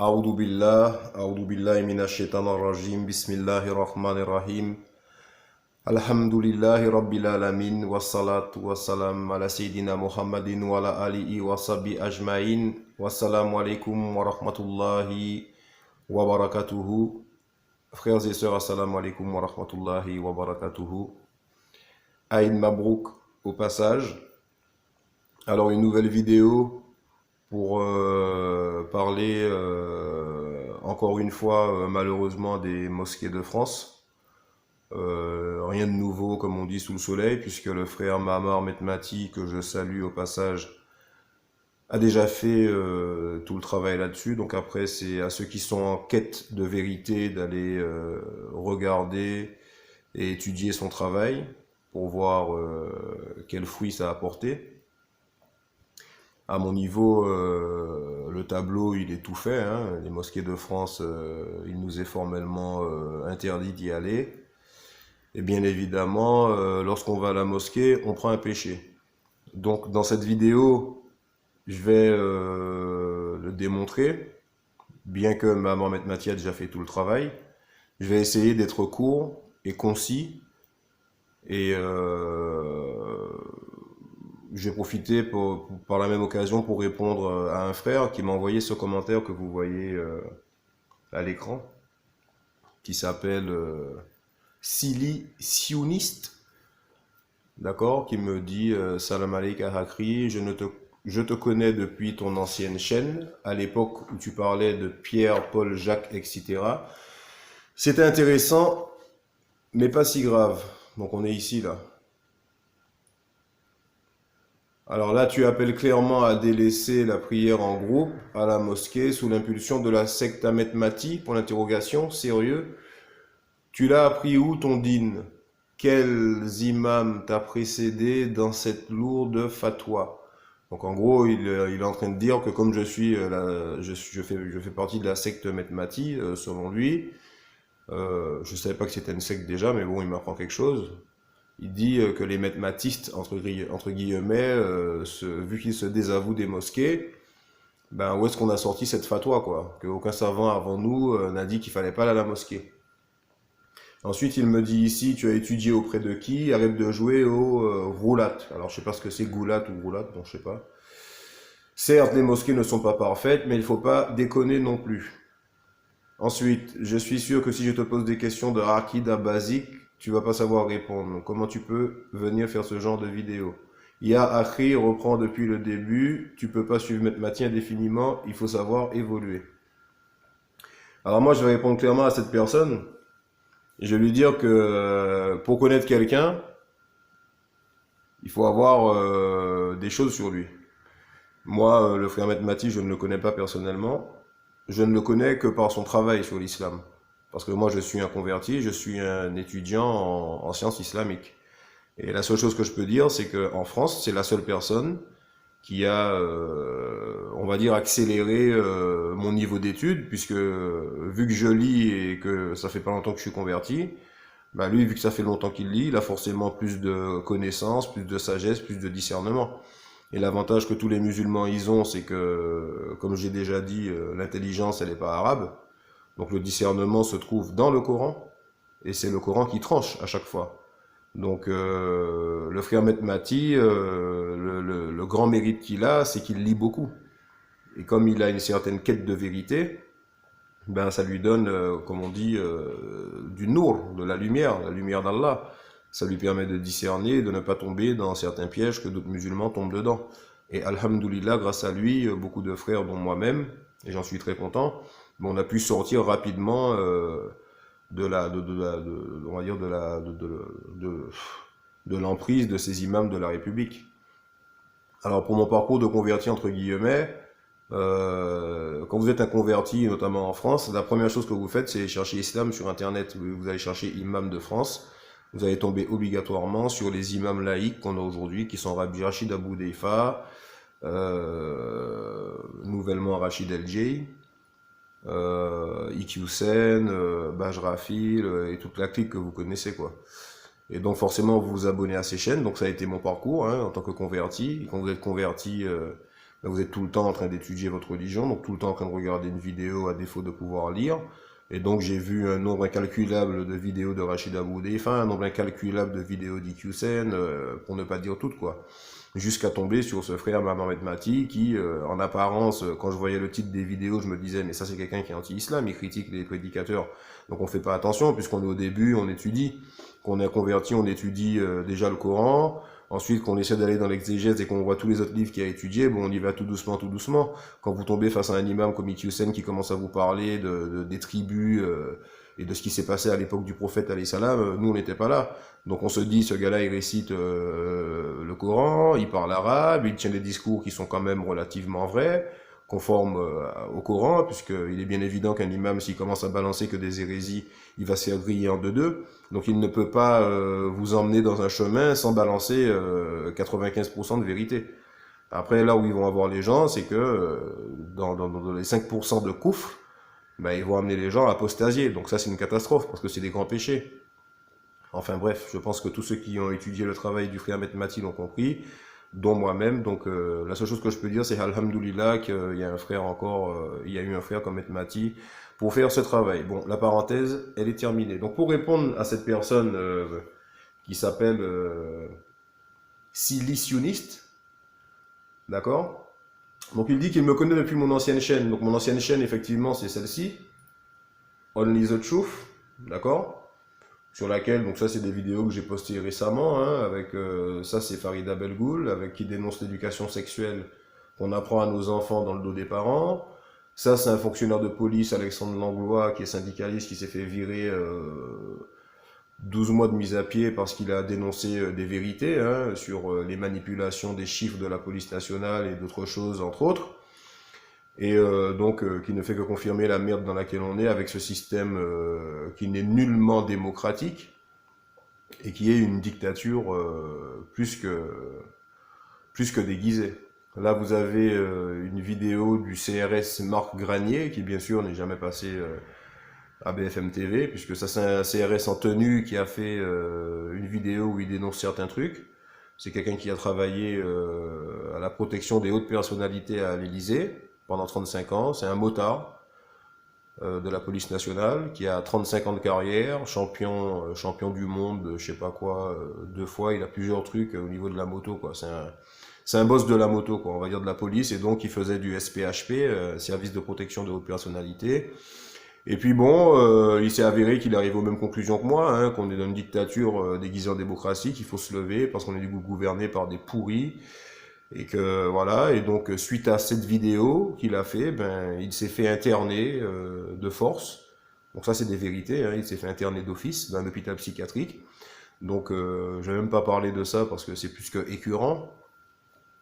أعوذ بالله من الشيطان الرجيم بسم الله الرحمن الرحيم الحمد لله رب العالمين والصلاة والسلام على سيدنا محمد وعلى آله وصحبه أجمعين والسلام عليكم ورحمة الله وبركاته. Frères et sœurs, assalamu alaikum wa rahmatullahi wa barakatuhu. Aïd Mabrouk au passage. Alors une nouvelle vidéo pour parler encore une fois malheureusement des mosquées de France. Rien de nouveau comme on dit sous le soleil, puisque le frère Mahamar Metmati, que je salue au passage, a déjà fait tout le travail là-dessus. Donc après, c'est à ceux qui sont en quête de vérité d'aller regarder et étudier son travail pour voir quel fruit ça a apporté. À mon niveau, le tableau, il est tout fait, hein. Les mosquées de France, il nous est formellement interdit d'y aller. Et bien évidemment, lorsqu'on va à la mosquée, on prend un péché. Donc dans cette vidéo, je vais le démontrer, bien que Mohamed Mati a déjà fait tout le travail. Je vais essayer d'être court et concis, et je vais profiter par la même occasion pour répondre à un frère qui m'a envoyé ce commentaire que vous voyez à l'écran, qui s'appelle Sili Sioniste, d'accord, qui me dit Salam alaikum Hakri, je te connais depuis ton ancienne chaîne, à l'époque où tu parlais de Pierre, Paul, Jacques, etc. C'était intéressant, mais pas si grave. Donc on est ici, là. Alors là, tu appelles clairement à délaisser la prière en groupe à la mosquée sous l'impulsion de la secte Ahmed Mati, pour l'interrogation, sérieux. Tu l'as appris où ton dîn? Quels imams t'a précédé dans cette lourde fatwa? Donc en gros, il est en train de dire que comme je fais partie de la secte Metmati, selon lui, je savais pas que c'était une secte déjà, mais bon, il m'apprend quelque chose. Il dit que les Metmatistes, entre guillemets, vu qu'ils se désavouent des mosquées, ben où est-ce qu'on a sorti cette fatwa, quoi? Qu'aucun savant avant nous n'a dit qu'il fallait pas aller à la mosquée. Ensuite, il me dit ici, tu as étudié auprès de qui? Arrête de jouer au roulat. Alors, je sais pas ce que c'est, goulat ou roulat, bon, je sais pas. Certes, les mosquées ne sont pas parfaites, mais il faut pas déconner non plus. Ensuite, je suis sûr que si je te pose des questions de Akida basique, tu vas pas savoir répondre. Comment tu peux venir faire ce genre de vidéo? Ya Akhi reprend depuis le début, tu peux pas suivre Metmati indéfiniment, il faut savoir évoluer. Alors moi, je vais répondre clairement à cette personne. Je vais lui dire que pour connaître quelqu'un, il faut avoir des choses sur lui. Moi, le frère Metmati, je ne le connais pas personnellement. Je ne le connais que par son travail sur l'islam. Parce que moi, je suis un converti, je suis un étudiant en sciences islamiques. Et la seule chose que je peux dire, c'est qu'en France, c'est la seule personne qui a, on va dire, accéléré mon niveau d'études, puisque vu que je lis et que ça fait pas longtemps que je suis converti, bah lui, vu que ça fait longtemps qu'il lit, il a forcément plus de connaissances, plus de sagesse, plus de discernement. Et l'avantage que tous les musulmans ils ont, c'est que, comme j'ai déjà dit, l'intelligence, elle n'est pas arabe. Donc le discernement se trouve dans le Coran, et c'est le Coran qui tranche à chaque fois. Donc le frère Metmati, le grand mérite qu'il a, c'est qu'il lit beaucoup. Et comme il a une certaine quête de vérité, ben ça lui donne, comme on dit, du nour, de la lumière d'Allah. Ça lui permet de discerner, de ne pas tomber dans certains pièges que d'autres musulmans tombent dedans. Et alhamdoulilah, grâce à lui, beaucoup de frères, dont moi-même, et j'en suis très content, on a pu sortir rapidement on va dire de l'emprise de ces imams de la République. Alors pour mon parcours de converti entre guillemets, quand vous êtes un converti, notamment en France, la première chose que vous faites, c'est chercher islam sur internet. Vous allez chercher imam de France, vous allez tomber obligatoirement sur les imams laïcs qu'on a aujourd'hui, qui sont Rabbi Rachid Abou Deifa, nouvellement Rachid El-Jay, Iqiyoussen, Bajrafil et toute la clique que vous connaissez, quoi. Et donc forcément vous vous abonnez à ces chaînes, donc ça a été mon parcours, hein, en tant que converti. Et quand vous êtes converti, Là, vous êtes tout le temps en train d'étudier votre religion, donc tout le temps en train de regarder une vidéo à défaut de pouvoir lire. Et donc j'ai vu un nombre incalculable de vidéos de Rachid Abou Hudayfa, un nombre incalculable de vidéos d'IQCN, pour ne pas dire toutes, quoi. Jusqu'à tomber sur ce frère Mohamed Mati qui, en apparence, quand je voyais le titre des vidéos, je me disais, mais ça c'est quelqu'un qui est anti-islam, il critique les prédicateurs. Donc on fait pas attention, puisqu'on est au début, on étudie. Qu'on est converti, on étudie déjà le Coran. Ensuite, qu'on essaie d'aller dans l'exégèse et qu'on voit tous les autres livres qu'il y a étudiés, bon, on y va tout doucement, tout doucement. Quand vous tombez face à un imam comme Iqiyoussen qui commence à vous parler des tribus et de ce qui s'est passé à l'époque du prophète, alayhi salam, nous, on n'était pas là. Donc on se dit, ce gars-là, il récite le Coran, il parle arabe, il tient des discours qui sont quand même relativement vrais, conformes au Coran, puisqu'il est bien évident qu'un imam, s'il commence à balancer que des hérésies, il va se faire griller en deux. Donc il ne peut pas vous emmener dans un chemin sans balancer 95% de vérité. Après, là où ils vont avoir les gens, c'est que dans les 5% de koufr, ben, ils vont amener les gens à apostasier. Donc ça, c'est une catastrophe, parce que c'est des grands péchés. Enfin bref, je pense que tous ceux qui ont étudié le travail du frère Ahmed Mati l'ont compris, dont moi-même. Donc la seule chose que je peux dire, c'est alhamdoulilah qu'il y a un frère encore, il y a eu un frère comme Ahmed Mati pour faire ce travail. Bon, la parenthèse, elle est terminée. Donc pour répondre à cette personne qui s'appelle Silicionniste, d'accord? Donc il dit qu'il me connaît depuis mon ancienne chaîne. Donc mon ancienne chaîne, effectivement, c'est celle-ci, Only the Truth, d'accord? Sur laquelle, donc ça c'est des vidéos que j'ai postées récemment, hein, avec ça c'est Farida Belgoul, avec qui dénonce l'éducation sexuelle qu'on apprend à nos enfants dans le dos des parents. Ça c'est un fonctionnaire de police, Alexandre Langlois, qui est syndicaliste, qui s'est fait virer 12 mois de mise à pied parce qu'il a dénoncé des vérités hein, sur les manipulations des chiffres de la police nationale et d'autres choses entre autres. Et donc qui ne fait que confirmer la merde dans laquelle on est avec ce système qui n'est nullement démocratique et qui est une dictature plus que déguisée. Là vous avez une vidéo du CRS Marc Granier qui bien sûr n'est jamais passé à BFM TV puisque ça c'est un CRS en tenue qui a fait une vidéo où il dénonce certains trucs. C'est quelqu'un qui a travaillé à la protection des hautes personnalités à l'Élysée pendant 35 ans. C'est un motard de la police nationale qui a 35 ans de carrière, champion du monde, je sais pas quoi, 2 fois. Il a plusieurs trucs au niveau de la moto, quoi. C'est un boss de la moto, quoi, on va dire de la police. Et donc, il faisait du SPHP, service de protection de hautes personnalités. Et puis bon, il s'est avéré qu'il arrive aux mêmes conclusions que moi, hein, qu'on est dans une dictature déguisée en démocratie, qu'il faut se lever parce qu'on est gouverné par des pourris. Et que voilà, et donc suite à cette vidéo qu'il a fait, ben il s'est fait interner de force. Donc ça c'est des vérités, hein, il s'est fait interner d'office dans un hôpital psychiatrique. Donc je vais même pas parler de ça parce que c'est plus que écœurant,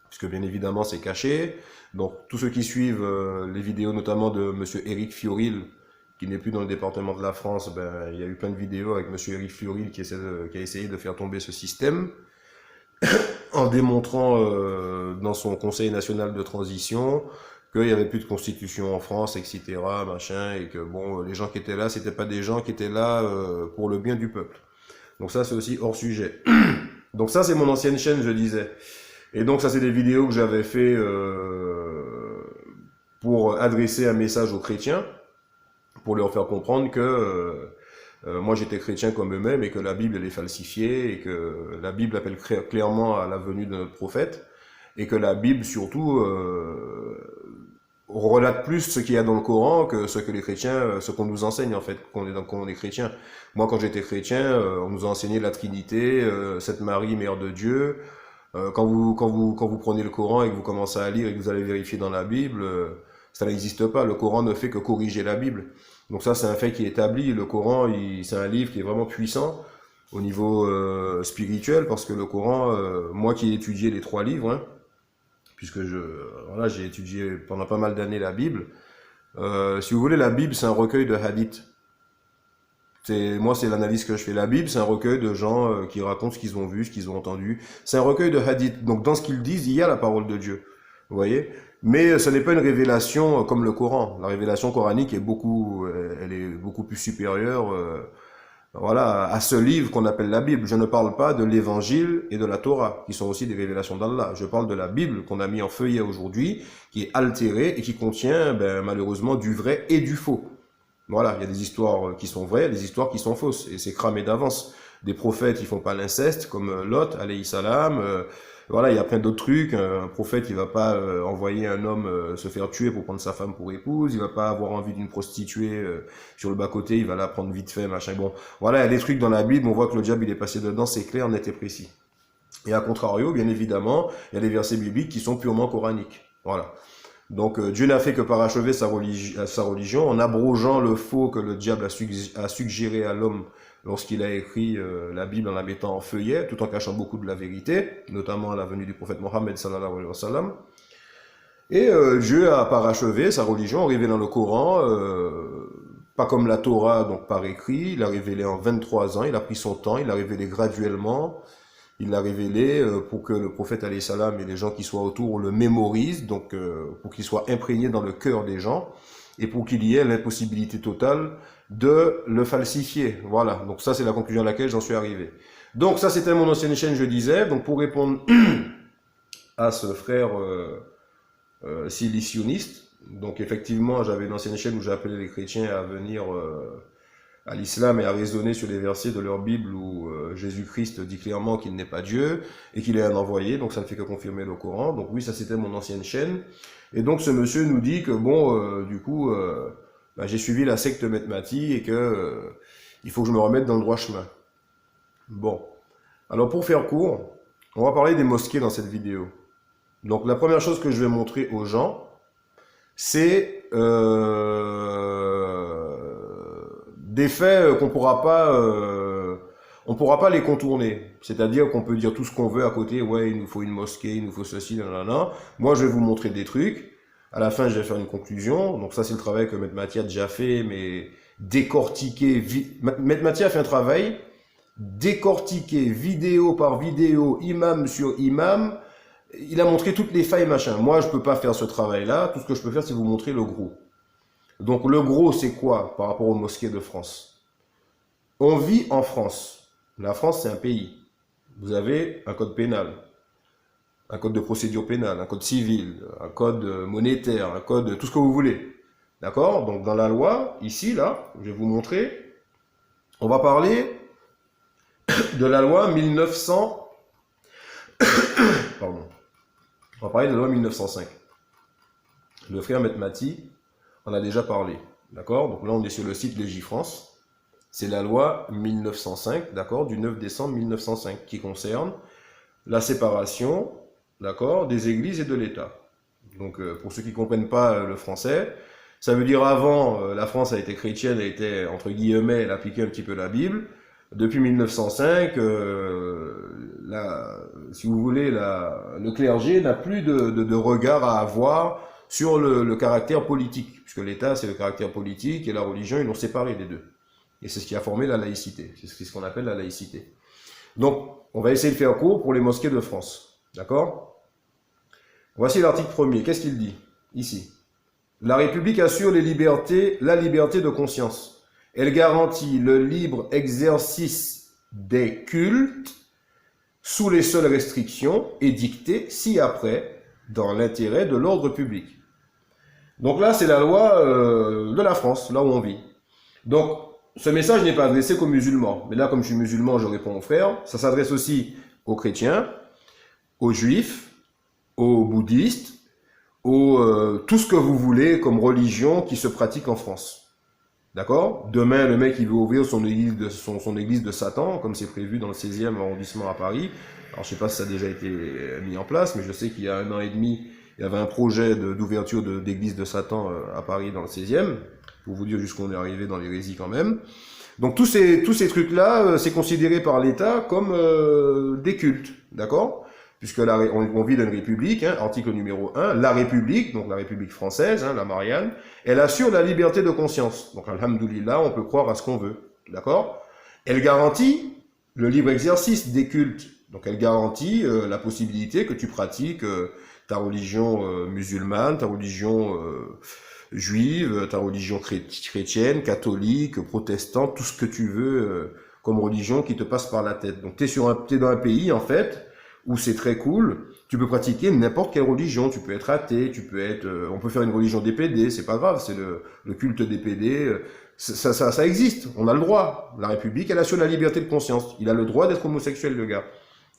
puisque bien évidemment c'est caché. Donc tous ceux qui suivent les vidéos notamment de monsieur Éric Fioril, qui n'est plus dans le département de la France, ben il y a eu plein de vidéos avec monsieur Éric Fioril qui a essayé de faire tomber ce système. En démontrant dans son Conseil national de transition qu'il n'y avait plus de constitution en France, etc., machin, et que bon, les gens qui étaient là, c'était pas des gens qui étaient là pour le bien du peuple. Donc ça, c'est aussi hors sujet. Donc ça, c'est mon ancienne chaîne, je disais. Et donc ça, c'est des vidéos que j'avais fait pour adresser un message aux chrétiens, pour leur faire comprendre que moi j'étais chrétien comme eux-mêmes et que la Bible elle est falsifiée et que la Bible appelle clairement à la venue de notre prophète et que la Bible surtout relate plus ce qu'il y a dans le Coran que ce que les chrétiens, ce qu'on nous enseigne en fait quand on est chrétien. Moi quand j'étais chrétien, on nous a enseigné la Trinité, Sainte Marie, Mère de Dieu. Quand vous prenez le Coran et que vous commencez à lire et que vous allez vérifier dans la Bible, ça n'existe pas. Le Coran ne fait que corriger la Bible. Donc ça, c'est un fait qui est établi. Le Coran, c'est un livre qui est vraiment puissant au niveau spirituel, parce que le Coran, moi qui ai étudié les 3 livres, hein, puisque voilà, j'ai étudié pendant pas mal d'années la Bible. Si vous voulez, la Bible, c'est un recueil de hadiths. Moi, c'est l'analyse que je fais. La Bible, c'est un recueil de gens qui racontent ce qu'ils ont vu, ce qu'ils ont entendu. C'est un recueil de hadiths. Donc dans ce qu'ils disent, il y a la parole de Dieu. Vous voyez ? Mais ce n'est pas une révélation comme le Coran. La révélation coranique est elle est beaucoup plus supérieure voilà, à ce livre qu'on appelle la Bible. Je ne parle pas de l'Évangile et de la Torah, qui sont aussi des révélations d'Allah. Je parle de la Bible qu'on a mis en feuillet aujourd'hui, qui est altérée et qui contient, malheureusement, du vrai et du faux. Voilà, il y a des histoires qui sont vraies, des histoires qui sont fausses, et c'est cramé d'avance. Des prophètes, ils font pas l'inceste, comme Lot, alayhi salam. Voilà, il y a plein d'autres trucs. Un prophète, il va pas envoyer un homme se faire tuer pour prendre sa femme pour épouse. Il va pas avoir envie d'une prostituée sur le bas-côté. Il va la prendre vite fait, machin. Bon, voilà, il y a des trucs dans la Bible. On voit que le diable, il est passé dedans. C'est clair, net et précis. Et à contrario, bien évidemment, il y a des versets bibliques qui sont purement coraniques. Voilà. Donc Dieu n'a fait que parachever sa religion en abrogeant le faux que le diable a suggéré à l'homme lorsqu'il a écrit la Bible en la mettant en feuillet, tout en cachant beaucoup de la vérité, notamment à la venue du prophète Mohammed sallallahu alayhi wa sallam. Et Dieu a parachevé sa religion en révélant le Coran, pas comme la Torah, donc par écrit. Il l'a révélé en 23 ans, il a pris son temps, il l'a révélé graduellement. Il l'a révélé pour que le prophète alayhi salam et les gens qui soient autour le mémorisent, donc pour qu'il soit imprégné dans le cœur des gens et pour qu'il y ait l'impossibilité totale de le falsifier. Voilà, donc ça c'est la conclusion à laquelle j'en suis arrivé. Donc ça c'était mon ancienne chaîne, je disais. Donc pour répondre à ce frère silicionniste, donc effectivement j'avais une ancienne chaîne où j'appelais les chrétiens à venir à l'islam et à raisonner sur les versets de leur Bible où Jésus-Christ dit clairement qu'il n'est pas Dieu et qu'il est un envoyé, donc ça ne fait que confirmer le Coran. Donc oui, ça c'était mon ancienne chaîne. Et donc ce monsieur nous dit que bon, du coup, j'ai suivi la secte Metmati et que il faut que je me remette dans le droit chemin. Bon, alors pour faire court, on va parler des mosquées dans cette vidéo. Donc la première chose que je vais montrer aux gens, c'est des faits qu'on on pourra pas les contourner. C'est-à-dire qu'on peut dire tout ce qu'on veut à côté, ouais, il nous faut une mosquée, il nous faut ceci, nanana. Moi, je vais vous montrer des trucs. À la fin, je vais faire une conclusion. Donc ça, c'est le travail que Maître Mathia a déjà fait, mais décortiquer. Maître Mathia a fait un travail décortiqué vidéo par vidéo, imam sur imam. Il a montré toutes les failles, machin. Moi, je peux pas faire ce travail-là. Tout ce que je peux faire, c'est vous montrer le gros. Donc le gros, c'est quoi par rapport aux mosquées de France? On vit en France. La France, c'est un pays. Vous avez un code pénal, un code de procédure pénale, un code civil, un code monétaire, un code tout ce que vous voulez. D'accord? Donc dans la loi, ici, là, je vais vous montrer, on va parler de la loi 1900... Pardon. On va parler de la loi 1905. Le frère Metmati en a déjà parlé. D'accord? Donc là, on est sur le site Légifrance. C'est la loi 1905, d'accord, du 9 décembre 1905, qui concerne la séparation, d'accord, des églises et de l'État. Donc, pour ceux qui ne comprennent pas le français, ça veut dire avant, la France a été chrétienne, elle était, entre guillemets, elle appliquait un petit peu la Bible. Depuis 1905, si vous voulez, le clergé n'a plus de regard à avoir sur le caractère politique, puisque l'État, c'est le caractère politique, et la religion, ils l'ont séparé des deux. Et c'est ce qui a formé la laïcité. C'est ce qu'on appelle la laïcité. Donc, on va essayer de faire court pour les mosquées de France. D'accord? Voici l'article 1er. Qu'est-ce qu'il dit? Ici. La République assure la liberté de conscience. Elle garantit le libre exercice des cultes sous les seules restrictions édictées ci-après dans l'intérêt de l'ordre public. Donc là, c'est la loi de la France, là où on vit. Donc, ce message n'est pas adressé qu'aux musulmans. Mais là, comme je suis musulman, je réponds aux frères. Ça s'adresse aussi aux chrétiens, aux juifs, aux bouddhistes, tout ce que vous voulez comme religion qui se pratique en France. D'accord? Demain, le mec, il veut ouvrir son église de Satan, comme c'est prévu dans le 16e arrondissement à Paris. Alors, je sais pas si ça a déjà été mis en place, mais je sais qu'il y a 1 an et demi, il y avait un projet d'ouverture d'église de Satan à Paris dans le 16e. Pour vous dire jusqu'où on est arrivé dans l'hérésie quand même. Donc tous ces trucs-là, c'est considéré par l'État comme des cultes, d'accord? Puisque on vit dans une république, hein, article numéro 1, la République, donc la République française, hein, la Marianne, elle assure la liberté de conscience. Donc alhamdoulilah, on peut croire à ce qu'on veut, d'accord? Elle garantit le libre exercice des cultes. Donc elle garantit la possibilité que tu pratiques ta religion musulmane, ta religion juive, ta religion chrétienne, catholique, protestante, tout ce que tu veux comme religion qui te passe par la tête. Donc t'es dans un pays en fait où c'est très cool. Tu peux pratiquer n'importe quelle religion. Tu peux être athée, tu peux être, on peut faire une religion des PD, c'est pas grave, c'est le culte des PD. Ça existe. On a le droit. La République, elle assure la liberté de conscience. Il a le droit d'être homosexuel, le gars.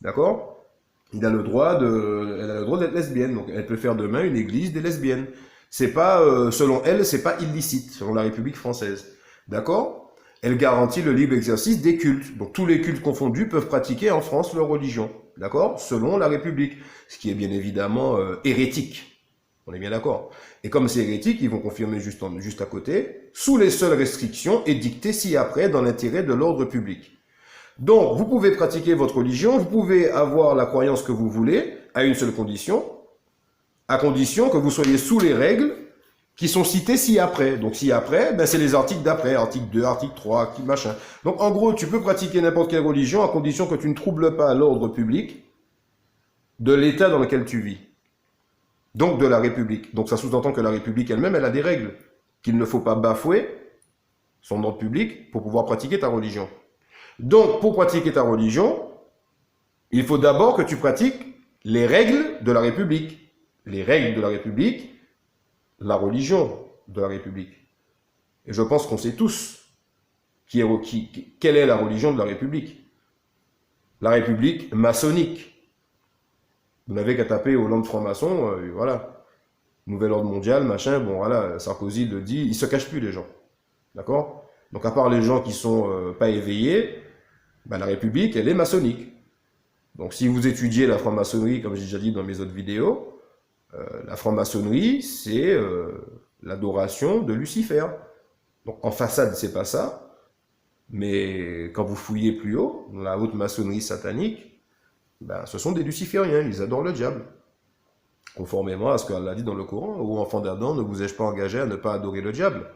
D'accord? Elle a le droit d'être lesbienne. Donc, elle peut faire demain une église des lesbiennes. C'est pas, selon elle, c'est pas illicite, selon la République française. D'accord? Elle garantit le libre exercice des cultes. Donc, tous les cultes confondus peuvent pratiquer en France leur religion. D'accord? Selon la République. Ce qui est bien évidemment hérétique. On est bien d'accord. Et comme c'est hérétique, ils vont confirmer juste à côté, sous les seules restrictions édictées ci-après dans l'intérêt de l'ordre public. Donc, vous pouvez pratiquer votre religion, vous pouvez avoir la croyance que vous voulez, à une seule condition, à condition que vous soyez sous les règles qui sont citées ci-après. Donc, ci-après, ben, c'est les articles d'après, article 2, article 3, article machin. Donc, en gros, tu peux pratiquer n'importe quelle religion à condition que tu ne troubles pas l'ordre public de l'état dans lequel tu vis. Donc, de la République. Donc, ça sous-entend que la République elle-même, elle a des règles qu'il ne faut pas bafouer, son ordre public, pour pouvoir pratiquer ta religion. Donc, pour pratiquer ta religion, il faut d'abord que tu pratiques les règles de la République. Les règles de la République, la religion de la République. Et je pense qu'on sait tous quelle est la religion de la République. La République maçonnique. Vous n'avez qu'à taper au land franc-maçon, voilà. Nouvel ordre mondial, machin, bon voilà, Sarkozy le dit, ils se cachent plus les gens. D'accord? Donc à part les gens qui sont pas éveillés, ben, la République, elle est maçonnique. Donc si vous étudiez la franc-maçonnerie, comme j'ai déjà dit dans mes autres vidéos, la franc-maçonnerie, c'est l'adoration de Lucifer. Donc en façade, c'est pas ça, mais quand vous fouillez plus haut, dans la haute maçonnerie satanique, ben, ce sont des lucifériens, ils adorent le diable. Conformément à ce qu'Allah dit dans le Coran, ô enfants d'Adam, ne vous ai-je pas engagé à ne pas adorer le diable?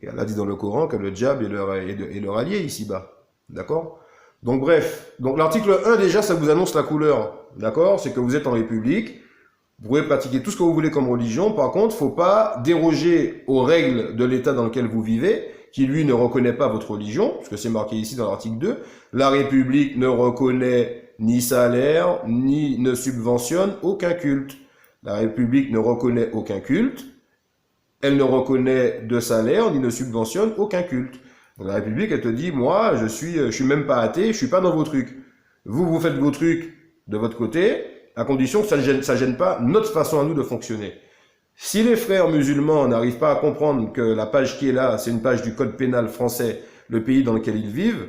Et Allah dit dans le Coran que le diable est leur allié ici-bas. D'accord? Donc bref, donc l'article 1 déjà, ça vous annonce la couleur. D'accord? C'est que vous êtes en République, vous pouvez pratiquer tout ce que vous voulez comme religion, par contre, il ne faut pas déroger aux règles de l'État dans lequel vous vivez, qui lui ne reconnaît pas votre religion, parce que c'est marqué ici dans l'article 2, la République ne reconnaît ni salaire, ni ne subventionne aucun culte. La République ne reconnaît aucun culte, elle ne reconnaît de salaire, ni ne subventionne aucun culte. Donc la République, elle te dit, moi, je suis même pas athée, je suis pas dans vos trucs. Vous faites vos trucs de votre côté, à condition que ça gêne pas notre façon à nous de fonctionner. Si les frères musulmans n'arrivent pas à comprendre que la page qui est là, c'est une page du code pénal français, le pays dans lequel ils vivent,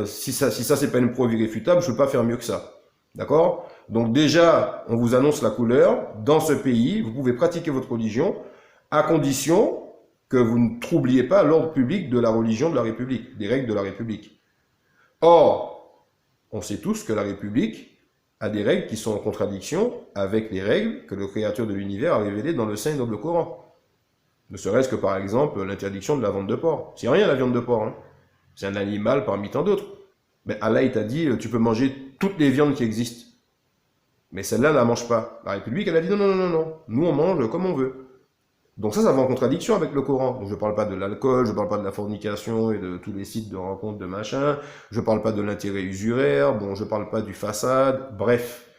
si ça c'est pas une preuve irréfutable, je ne peux pas faire mieux que ça. D'accord? Donc déjà, on vous annonce la couleur. Dans ce pays, vous pouvez pratiquer votre religion à condition que vous ne troubliez pas l'ordre public de la religion de la République, des règles de la République. Or, on sait tous que la République a des règles qui sont en contradiction avec les règles que le Créateur de l'univers a révélées dans le Saint et Noble Coran. Ne serait-ce que par exemple l'interdiction de la vente de porc. C'est rien la viande de porc, hein. C'est un animal parmi tant d'autres. Mais Allah, il t'a dit, tu peux manger toutes les viandes qui existent. Mais celle-là, ne la mange pas. La République, elle a dit non, non, non, non, non. Nous, on mange comme on veut. Donc ça va en contradiction avec le Coran. Donc je ne parle pas de l'alcool, je ne parle pas de la fornication et de tous les sites de rencontres de machin. Je ne parle pas de l'intérêt usuraire. Bon, je ne parle pas du façade. Bref,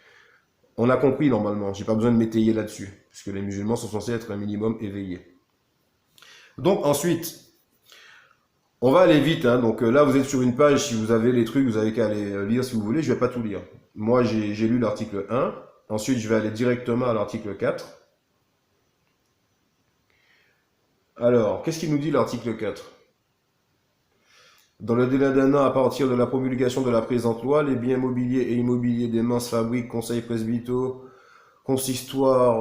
on a compris normalement. J'ai pas besoin de m'étayer là-dessus. Puisque les musulmans sont censés être un minimum éveillés. Donc ensuite, on va aller vite, hein. Donc là vous êtes sur une page, si vous avez les trucs, vous avez qu'à aller lire si vous voulez, je vais pas tout lire. Moi j'ai lu l'article 1, ensuite je vais aller directement à l'article 4. Alors, qu'est-ce qu'il nous dit l'article 4? Dans le délai d'un an à partir de la promulgation de la présente loi, les biens mobiliers et immobiliers des minces fabriques, conseils presbytaux, consistoires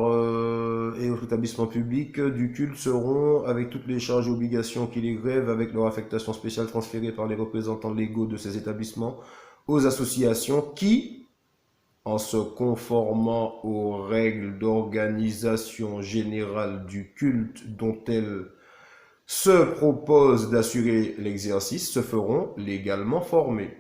et autres établissements publics du culte seront, avec toutes les charges et obligations qui les grèvent, avec leur affectation spéciale transférée par les représentants légaux de ces établissements, aux associations qui, en se conformant aux règles d'organisation générale du culte dont elles se proposent d'assurer l'exercice, se feront légalement formées.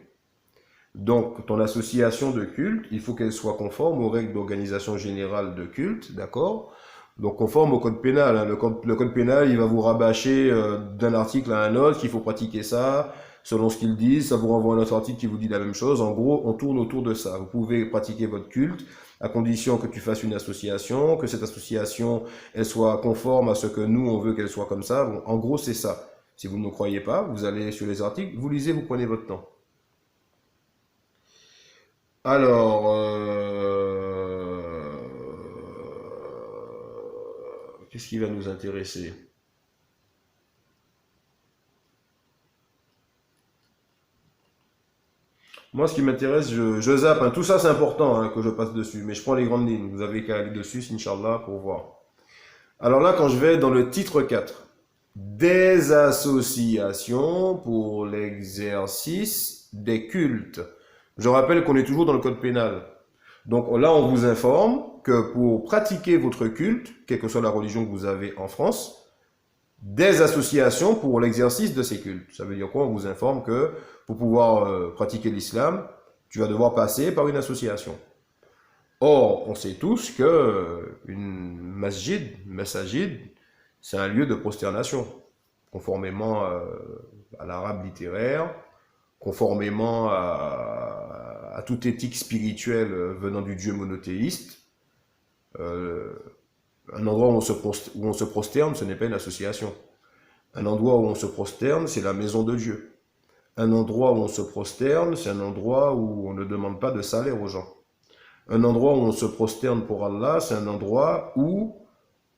Donc, ton association de culte, il faut qu'elle soit conforme aux règles d'organisation générale de culte, d'accord? Donc conforme au code pénal, hein. Le code pénal, il va vous rabâcher d'un article à un autre qu'il faut pratiquer ça, selon ce qu'ils disent, ça vous renvoie à un autre article qui vous dit la même chose. En gros, on tourne autour de ça. Vous pouvez pratiquer votre culte à condition que tu fasses une association, que cette association, elle soit conforme à ce que nous, on veut qu'elle soit comme ça. Bon, en gros, c'est ça. Si vous ne me croyez pas, vous allez sur les articles, vous lisez, vous prenez votre temps. Alors, qu'est-ce qui va nous intéresser? Moi, ce qui m'intéresse, je zappe, hein. Tout ça, c'est important, hein, que je passe dessus. Mais je prends les grandes lignes. Vous avez qu'à aller dessus, Inch'Allah, pour voir. Alors là, quand je vais dans le titre 4, des associations pour l'exercice des cultes. Je rappelle qu'on est toujours dans le code pénal. Donc là, on vous informe que pour pratiquer votre culte, quelle que soit la religion que vous avez en France, des associations pour l'exercice de ces cultes. Ça veut dire quoi? On vous informe que pour pouvoir pratiquer l'islam, tu vas devoir passer par une association. Or, on sait tous que une masjid, c'est un lieu de prosternation, conformément à l'arabe littéraire, conformément à toute éthique spirituelle venant du Dieu monothéiste. Un endroit où on se prosterne, ce n'est pas une association. Un endroit où on se prosterne, c'est la maison de Dieu. Un endroit où on se prosterne, c'est un endroit où on ne demande pas de salaire aux gens. Un endroit où on se prosterne pour Allah, c'est un endroit où,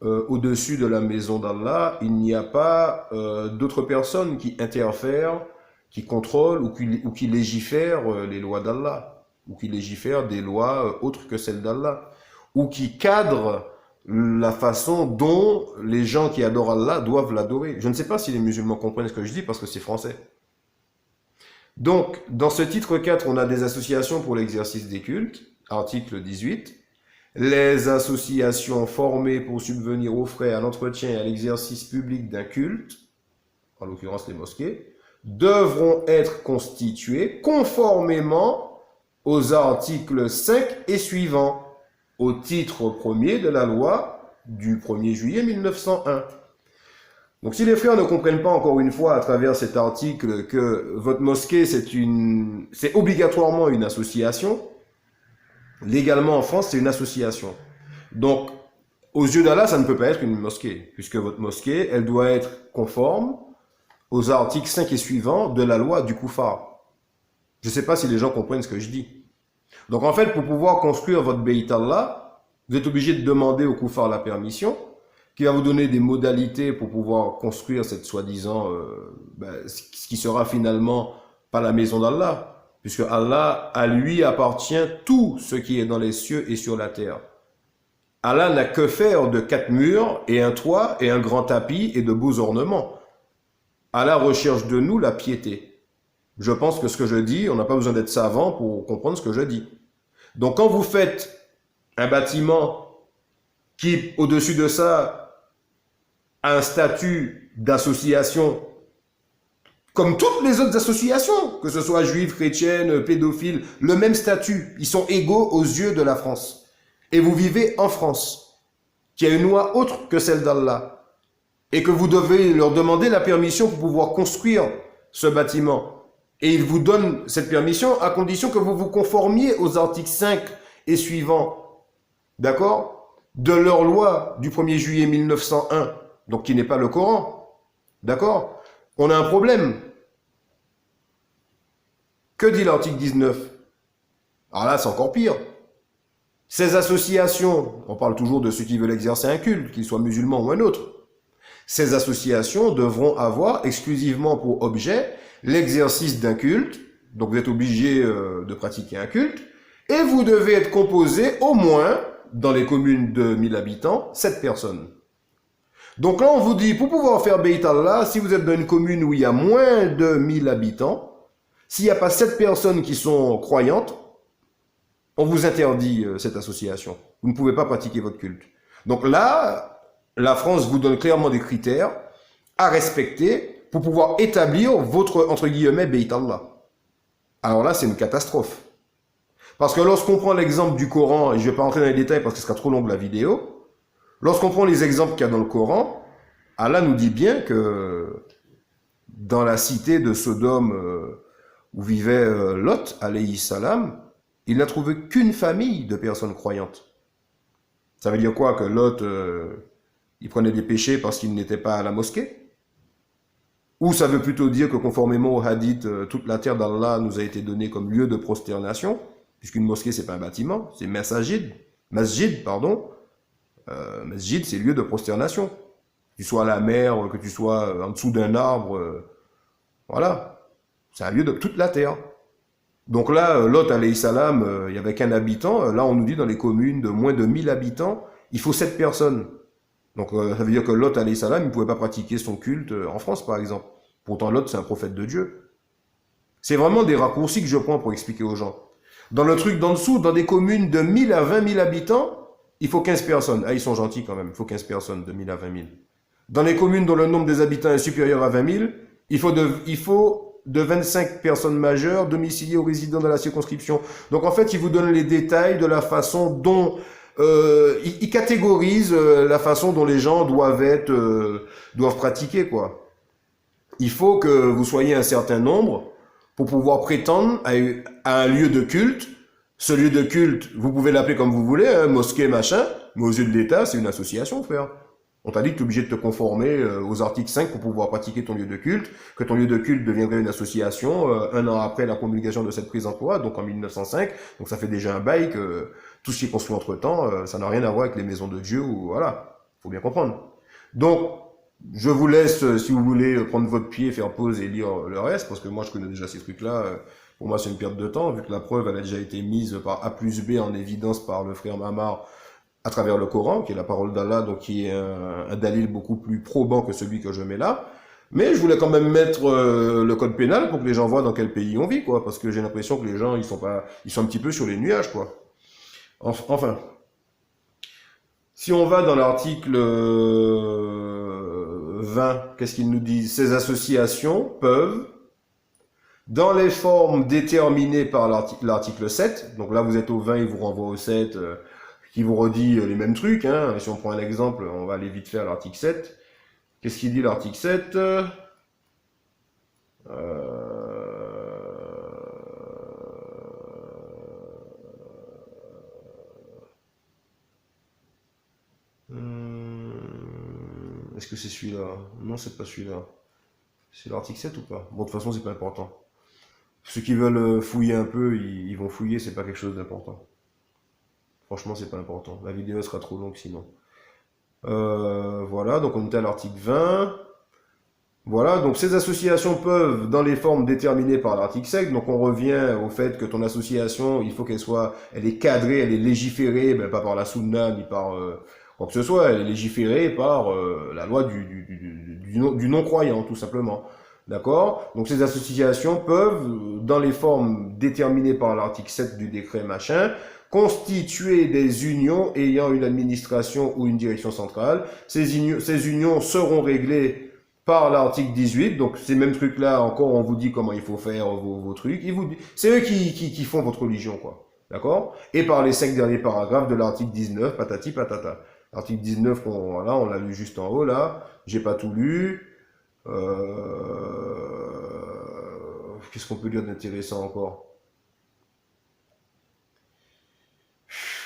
au-dessus de la maison d'Allah, il n'y a pas d'autres personnes qui interfèrent, qui contrôlent ou qui légifèrent les lois d'Allah, ou qui légifèrent des lois autres que celles d'Allah, ou qui cadrent la façon dont les gens qui adorent Allah doivent l'adorer. Je ne sais pas si les musulmans comprennent ce que je dis parce que c'est français. Donc, dans ce titre 4, on a des associations pour l'exercice des cultes, article 18. Les associations formées pour subvenir aux frais, à l'entretien et à l'exercice public d'un culte, en l'occurrence les mosquées, devront être constituées conformément aux articles 5 et suivants, au titre premier de la loi du 1er juillet 1901. Donc si les frères ne comprennent pas encore une fois à travers cet article que votre mosquée c'est obligatoirement une association, légalement en France c'est une association. Donc aux yeux d'Allah ça ne peut pas être une mosquée, puisque votre mosquée elle doit être conforme aux articles 5 et suivants de la loi du Koufar. Je ne sais pas si les gens comprennent ce que je dis. Donc en fait, pour pouvoir construire votre Beit Allah, vous êtes obligé de demander au Koufar la permission, qui va vous donner des modalités pour pouvoir construire cette soi-disant, ce qui sera finalement pas la maison d'Allah, puisque Allah, à lui appartient tout ce qui est dans les cieux et sur la terre. Allah n'a que faire de 4 murs et un toit et un grand tapis et de beaux ornements. Allah recherche de nous la piété. Je pense que ce que je dis, on n'a pas besoin d'être savant pour comprendre ce que je dis. Donc quand vous faites un bâtiment qui, au-dessus de ça, a un statut d'association, comme toutes les autres associations, que ce soit juives, chrétiennes, pédophiles, le même statut, ils sont égaux aux yeux de la France. Et vous vivez en France, qui a une loi autre que celle d'Allah, et que vous devez leur demander la permission pour pouvoir construire ce bâtiment. Et ils vous donnent cette permission à condition que vous vous conformiez aux articles 5 et suivants, d'accord, de leur loi du 1er juillet 1901, donc qui n'est pas le Coran, d'accord. On a un problème. Que dit l'article 19? Alors là, c'est encore pire. Ces associations, on parle toujours de ceux qui veulent exercer un culte, qu'ils soient musulmans ou un autre, ces associations devront avoir exclusivement pour objet l'exercice d'un culte, donc vous êtes obligé de pratiquer un culte, et vous devez être composé au moins, dans les communes de 1000 habitants, 7 personnes. Donc là, on vous dit, pour pouvoir faire Beit Allah, si vous êtes dans une commune où il y a moins de 1000 habitants, s'il n'y a pas 7 personnes qui sont croyantes, on vous interdit cette association. Vous ne pouvez pas pratiquer votre culte. Donc là, la France vous donne clairement des critères à respecter pour pouvoir établir votre, entre guillemets, Beit Allah. Alors là, c'est une catastrophe. Parce que lorsqu'on prend l'exemple du Coran, et je ne vais pas rentrer dans les détails parce que ce sera trop long la vidéo, Lorsqu'on prend les exemples qu'il y a dans le Coran, Allah nous dit bien que dans la cité de Sodome où vivait Lot, alayhi salam, il n'a trouvé qu'une famille de personnes croyantes. Ça veut dire quoi? Que Lot, il prenait des péchés parce qu'il n'était pas à la mosquée? Ou ça veut plutôt dire que conformément au hadith, toute la terre d'Allah nous a été donnée comme lieu de prosternation, puisqu'une mosquée c'est pas un bâtiment, c'est masjid, pardon. Masjid c'est lieu de prosternation. Que tu sois à la mer, que tu sois en dessous d'un arbre, voilà. C'est un lieu de toute la terre. Donc là, Lot alayhi salam, il y avait qu'un habitant. Là on nous dit dans les communes de moins de 1000 habitants, il faut 7 personnes. Donc ça veut dire que Lot alayhi salam, il ne pouvait pas pratiquer son culte en France par exemple. Pourtant Lot c'est un prophète de Dieu. C'est vraiment des raccourcis que je prends pour expliquer aux gens. Dans le truc d'en dessous, dans des communes de 1000 à 20 000 habitants, il faut 15 personnes. Ah, ils sont gentils quand même, il faut 15 personnes, de 1000 à 20 000. Dans les communes dont le nombre des habitants est supérieur à 20 000, il faut de 25 personnes majeures domiciliées aux résidents de la circonscription. Donc en fait, il vous donne les détails de la façon dont... il catégorise la façon dont les gens doivent pratiquer, quoi. Il faut que vous soyez un certain nombre pour pouvoir prétendre à un lieu de culte. Ce lieu de culte, vous pouvez l'appeler comme vous voulez, hein, mosquée, machin, mais aux yeux de l'État, c'est une association, frère. On t'a dit que tu es obligé de te conformer aux articles 5 pour pouvoir pratiquer ton lieu de culte, que ton lieu de culte deviendrait une association un an après la promulgation de cette prise en loi, donc en 1905. Donc ça fait déjà un bail que tout ce qui est construit entre-temps, ça n'a rien à voir avec les maisons de Dieu, ou voilà, faut bien comprendre. Donc, je vous laisse, si vous voulez, prendre votre pied, faire pause et lire le reste, parce que moi je connais déjà ces trucs-là. Pour moi c'est une perte de temps, vu que la preuve elle a déjà été mise par A plus B en évidence par le frère Mamar à travers le Coran, qui est la parole d'Allah, donc qui est un dalil beaucoup plus probant que celui que je mets là. Mais je voulais quand même mettre le code pénal pour que les gens voient dans quel pays on vit, quoi, parce que j'ai l'impression que les gens ils sont un petit peu sur les nuages, quoi. Enfin, si on va dans l'article 20, qu'est-ce qu'il nous dit? Ces associations peuvent, dans les formes déterminées par l'article 7, donc là vous êtes au 20, il vous renvoie au 7, qui vous redit les mêmes trucs, hein. Si on prend un exemple, on va aller vite faire l'article 7. Qu'est-ce qu'il dit l'article 7? Est-ce que c'est celui-là? Non, c'est pas celui-là. C'est l'article 7 ou pas? Bon, de toute façon, c'est pas important. Ceux qui veulent fouiller un peu, ils vont fouiller, c'est pas quelque chose d'important. Franchement, c'est pas important. La vidéo sera trop longue sinon. Voilà, donc on était à l'article 20. Voilà, donc ces associations peuvent, dans les formes déterminées par l'article 7, donc on revient au fait que ton association, il faut elle est cadrée, elle est légiférée, ben, pas par la Sunna ni par quoi que ce soit, elle est légiférée par la loi du non-croyant, tout simplement. D'accord? Donc ces associations peuvent, dans les formes déterminées par l'article 7 du décret machin, constituer des unions ayant une administration ou une direction centrale. Ces unions seront réglées par l'article 18, donc ces mêmes trucs-là, encore, on vous dit comment il faut faire vos trucs. C'est eux qui font votre religion, quoi. D'accord? Et par les 5 derniers paragraphes de l'article 19, patati patata. L'article 19, voilà, on l'a lu juste en haut, là. J'ai pas tout lu. Qu'est-ce qu'on peut dire d'intéressant encore?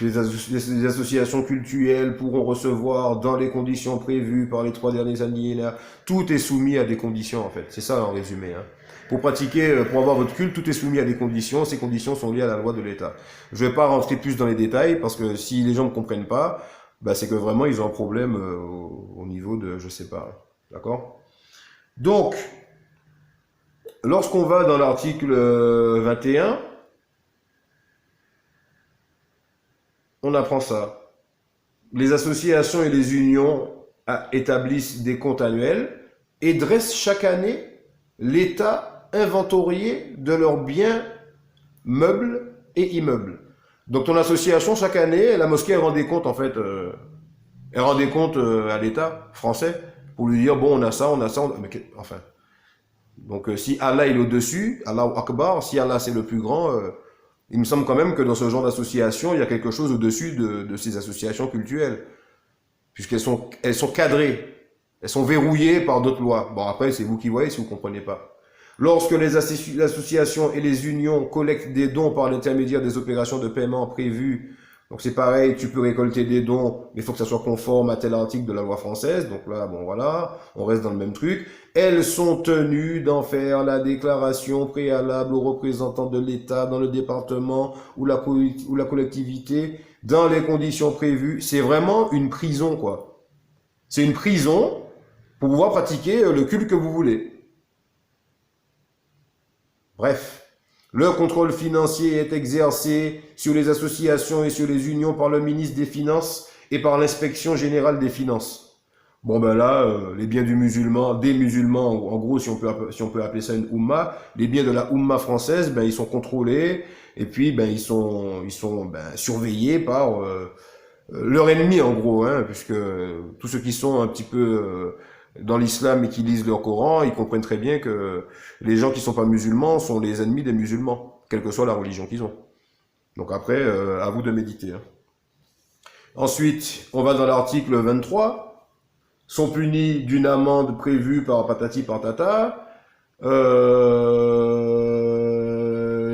Les associations cultuelles pourront recevoir dans les conditions prévues par les 3 derniers alinéas. Tout est soumis à des conditions, en fait. C'est ça, en résumé. Hein. Pour pratiquer, pour avoir votre culte, tout est soumis à des conditions. Ces conditions sont liées à la loi de l'État. Je vais pas rentrer plus dans les détails, parce que si les gens ne comprennent pas, bah, c'est que vraiment, ils ont un problème au niveau de, je sais pas. D'accord? Donc, lorsqu'on va dans l'article 21, on apprend ça. Les associations et les unions établissent des comptes annuels et dressent chaque année l'état inventorié de leurs biens, meubles et immeubles. Donc ton association, chaque année, la mosquée elle rend des comptes en fait, elle rend des comptes à l'État français pour lui dire bon on a ça, enfin. Donc si Allah est au-dessus, Allah Akbar, si Allah c'est le plus grand, il me semble quand même que dans ce genre d'association, il y a quelque chose au-dessus de ces associations cultuelles. elles sont cadrées. Elles sont verrouillées par d'autres lois. Bon, après, c'est vous qui voyez si vous comprenez pas. Lorsque les associations et les unions collectent des dons par l'intermédiaire des opérations de paiement prévues, donc c'est pareil, tu peux récolter des dons, mais il faut que ça soit conforme à tel article de la loi française. Donc là, bon voilà, on reste dans le même truc. Elles sont tenues d'en faire la déclaration préalable aux représentants de l'État dans le département ou la collectivité dans les conditions prévues. C'est vraiment une prison, quoi. C'est une prison pour pouvoir pratiquer le culte que vous voulez. Bref. Le contrôle financier est exercé sur les associations et sur les unions par le ministre des Finances et par l'inspection générale des finances. Bon ben là, les biens des musulmans, en gros, si on peut appeler ça une Oumma, les biens de la Oumma française, ben ils sont contrôlés et puis ben ils sont surveillés par leur ennemi en gros, hein, puisque tous ceux qui sont un petit peu dans l'islam et qui lisent leur Coran, ils comprennent très bien que les gens qui sont pas musulmans sont les ennemis des musulmans, quelle que soit la religion qu'ils ont. Donc après, à vous de méditer. Hein. Ensuite, on va dans l'article 23. Sont punis d'une amende prévue par patati patata,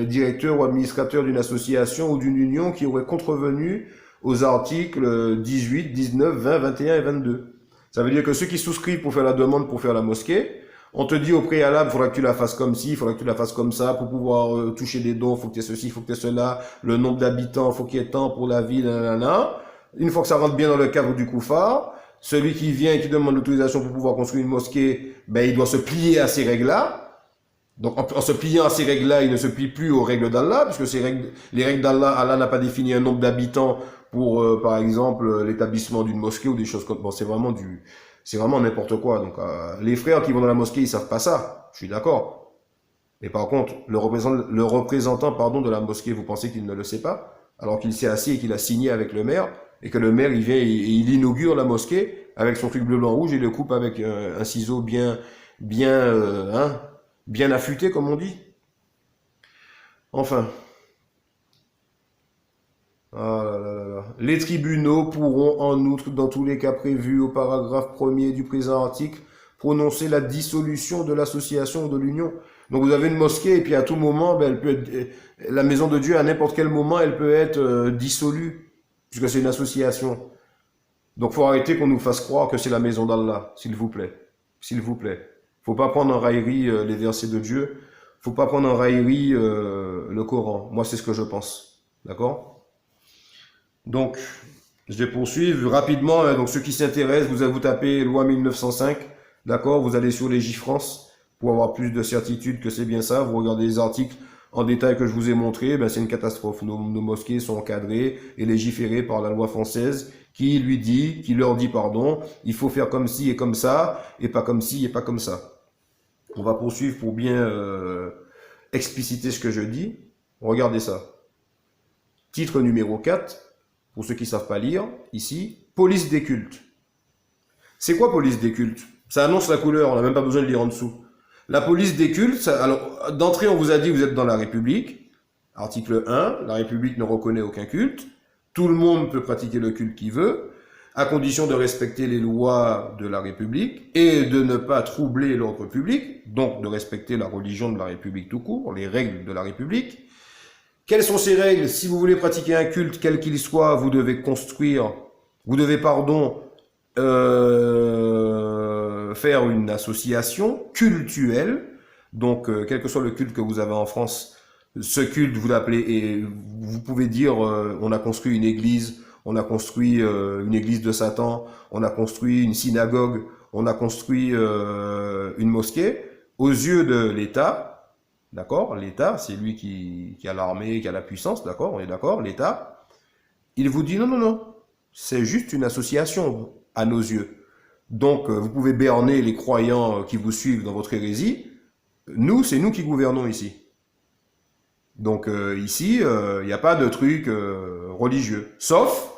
directeur ou administrateur d'une association ou d'une union qui aurait contrevenu aux articles 18, 19, 20, 21 et 22. Ça veut dire que ceux qui souscrivent pour faire la demande pour faire la mosquée, on te dit au préalable, il faudra que tu la fasses comme ci, il faudra que tu la fasses comme ça, pour pouvoir toucher des dons, il faut que tu aies ceci, il faut que tu aies cela, le nombre d'habitants, il faut qu'il y ait tant pour la ville, nanana. Une fois que ça rentre bien dans le cadre du koufar, celui qui vient et qui demande l'autorisation pour pouvoir construire une mosquée, ben il doit se plier à ces règles-là. Donc en se pliant à ces règles-là, il ne se plie plus aux règles d'Allah, puisque les règles d'Allah, Allah n'a pas défini un nombre d'habitants pour, par exemple, l'établissement d'une mosquée ou des choses comme ça. Bon, c'est vraiment n'importe quoi. Donc, les frères qui vont dans la mosquée, ils savent pas ça. Je suis d'accord. Mais par contre, le représentant, de la mosquée, vous pensez qu'il ne le sait pas? Alors qu'il s'est assis et qu'il a signé avec le maire, et que le maire, il vient et il inaugure la mosquée avec son truc bleu, blanc, rouge et le coupe avec un ciseau bien affûté, comme on dit. Enfin. Ah là là là là. Les tribunaux pourront en outre, dans tous les cas prévus au paragraphe 1er du présent article, prononcer la dissolution de l'association ou de l'union. Donc vous avez une mosquée et puis à tout moment, ben, la maison de Dieu, à n'importe quel moment, elle peut être dissolue, puisque c'est une association. Donc faut arrêter qu'on nous fasse croire que c'est la maison d'Allah, s'il vous plaît. S'il vous plaît. Faut pas prendre en raillerie les versets de Dieu. Faut pas prendre en raillerie le Coran. Moi, c'est ce que je pense. D'accord? Donc, je vais poursuivre rapidement. Hein, donc, ceux qui s'intéressent, vous tapez loi 1905. D'accord? Vous allez sur Légifrance pour avoir plus de certitude que c'est bien ça. Vous regardez les articles en détail que je vous ai montrés. Ben, c'est une catastrophe. Nos mosquées sont encadrées et légiférées par la loi française qui leur dit, il faut faire comme ci et comme ça, et pas comme ci et pas comme ça. On va poursuivre pour bien expliciter ce que je dis. Regardez ça. Titre numéro 4, pour ceux qui savent pas lire, ici, police des cultes. C'est quoi police des cultes? Ça annonce la couleur, on n'a même pas besoin de lire en dessous. La police des cultes, alors d'entrée on vous a dit vous êtes dans la République. Article 1, la République ne reconnaît aucun culte. Tout le monde peut pratiquer le culte qu'il veut, à condition de respecter les lois de la République et de ne pas troubler l'ordre public, donc de respecter la religion de la République tout court, les règles de la République. Quelles sont ces règles? Si vous voulez pratiquer un culte, quel qu'il soit, vous devez faire une association cultuelle. Donc, quel que soit le culte que vous avez en France, ce culte, vous l'appelez, et vous pouvez dire, on a construit une église, on a construit une église de Satan, on a construit une synagogue, on a construit une mosquée. Aux yeux de l'État, d'accord, l'État, c'est lui qui a l'armée, qui a la puissance, d'accord, on est d'accord, l'État, il vous dit non, c'est juste une association à nos yeux. Donc, vous pouvez berner les croyants qui vous suivent dans votre hérésie. Nous, c'est nous qui gouvernons ici. Donc ici, il n'y a pas de truc religieux. Sauf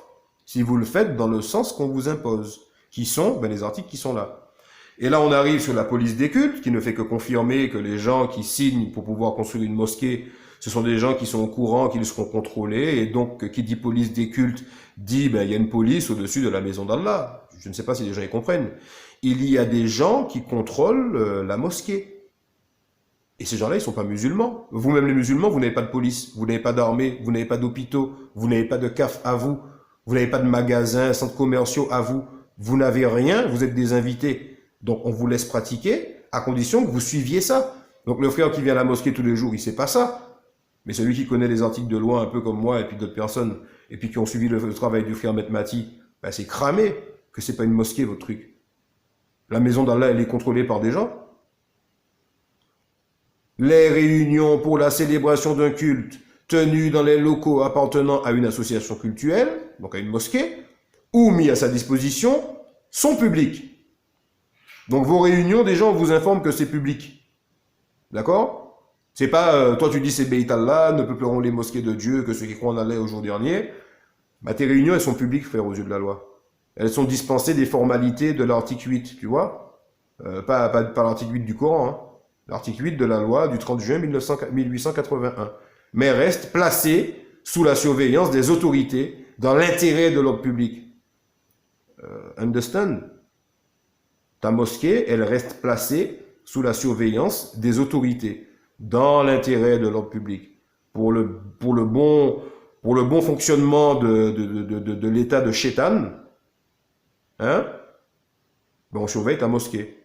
si vous le faites dans le sens qu'on vous impose, qui sont les articles qui sont là. Et là, on arrive sur la police des cultes, qui ne fait que confirmer que les gens qui signent pour pouvoir construire une mosquée Ce sont des gens qui sont au courant qu'ils seront contrôlés, et donc qui dit police des cultes dit ben il y a une police au-dessus de la maison d'Allah. Je ne sais pas si les gens y comprennent. Il y a des gens qui contrôlent la mosquée. Et ces gens-là, ils sont pas musulmans. Vous-même les musulmans, vous n'avez pas de police, vous n'avez pas d'armée, vous n'avez pas d'hôpitaux, vous n'avez pas de CAF à vous, vous n'avez pas de magasins, centres commerciaux à vous. Vous n'avez rien, vous êtes des invités. Donc on vous laisse pratiquer à condition que vous suiviez ça. Donc le frère qui vient à la mosquée tous les jours, il sait pas ça. Mais celui qui connaît les articles de loi un peu comme moi et puis d'autres personnes, et puis qui ont suivi le travail du frère Metmati, ben c'est cramé que c'est pas une mosquée votre truc. La maison d'Allah, elle est contrôlée par des gens. Les réunions pour la célébration d'un culte tenues dans les locaux appartenant à une association cultuelle, donc à une mosquée, ou mis à sa disposition, sont publiques. Donc vos réunions, déjà, on vous informe que c'est public. D'accord? C'est pas, toi tu dis c'est Beit Allah, ne peupleront les mosquées de Dieu que ceux qui croient en Allah au jour dernier. Bah, tes réunions, elles sont publiques, frère, aux yeux de la loi. Elles sont dispensées des formalités de l'article 8, tu vois? Pas l'article 8 du Coran, hein. L'article 8 de la loi du 30 juin 1881. Mais reste placé sous la surveillance des autorités dans l'intérêt de l'ordre public. Understand? Ta mosquée, elle reste placée sous la surveillance des autorités dans l'intérêt de l'ordre public. Pour le bon fonctionnement de l'état de Shaitan, hein? Ben on surveille ta mosquée.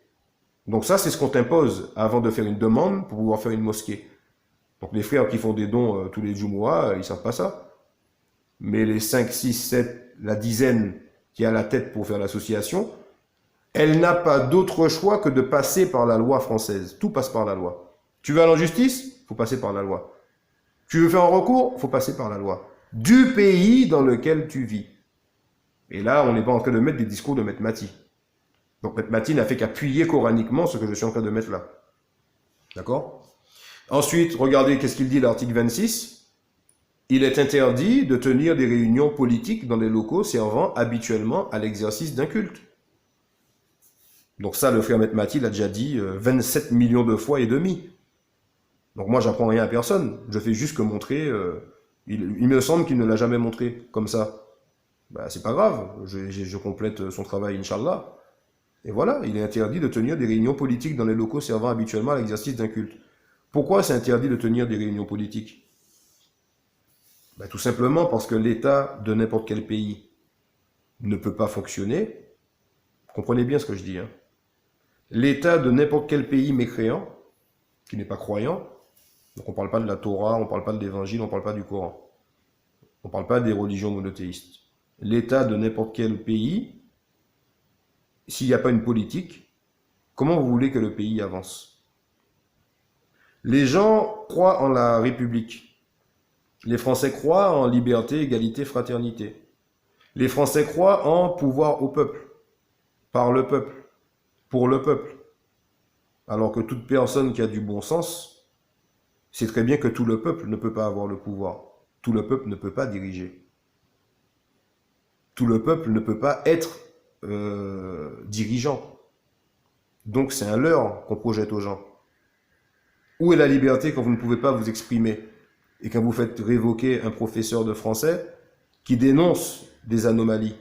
Donc ça, c'est ce qu'on t'impose avant de faire une demande pour pouvoir faire une mosquée. Donc les frères qui font des dons tous les Jumu'ah, ils savent pas ça. Mais les 5, 6, 7, la dizaine qui a la tête pour faire l'association, elle n'a pas d'autre choix que de passer par la loi française. Tout passe par la loi. Tu veux aller en justice? Faut passer par la loi. Tu veux faire un recours? Faut passer par la loi. Du pays dans lequel tu vis. Et là, on n'est pas en train de mettre des discours de Maître Mati. Donc Maître Mati n'a fait qu'appuyer coraniquement ce que je suis en train de mettre là. D'accord? Ensuite, regardez qu'est-ce qu'il dit l'article 26. Il est interdit de tenir des réunions politiques dans les locaux servant habituellement à l'exercice d'un culte. Donc ça, le frère Maître Mati l'a déjà dit 27 millions de fois et demi. Donc moi, j'apprends rien à personne. Je fais juste que montrer... il me semble qu'il ne l'a jamais montré comme ça. Bah, c'est pas grave. Je complète son travail, Inch'Allah. Et voilà, il est interdit de tenir des réunions politiques dans les locaux servant habituellement à l'exercice d'un culte. Pourquoi c'est interdit de tenir des réunions politiques? Ben, tout simplement parce que l'État de n'importe quel pays ne peut pas fonctionner. Comprenez bien ce que je dis. Hein. L'État de n'importe quel pays mécréant, qui n'est pas croyant, donc on ne parle pas de la Torah, on ne parle pas de l'Évangile, on ne parle pas du Coran. On ne parle pas des religions monothéistes. L'État de n'importe quel pays, s'il n'y a pas une politique, comment vous voulez que le pays avance? Les gens croient en la République. Les Français croient en liberté, égalité, fraternité. Les Français croient en pouvoir au peuple, par le peuple, pour le peuple. Alors que toute personne qui a du bon sens sait très bien que tout le peuple ne peut pas avoir le pouvoir. Tout le peuple ne peut pas diriger. Tout le peuple ne peut pas être dirigeant. Donc c'est un leurre qu'on projette aux gens. Où est la liberté quand vous ne pouvez pas vous exprimer et quand vous faites révoquer un professeur de français qui dénonce des anomalies?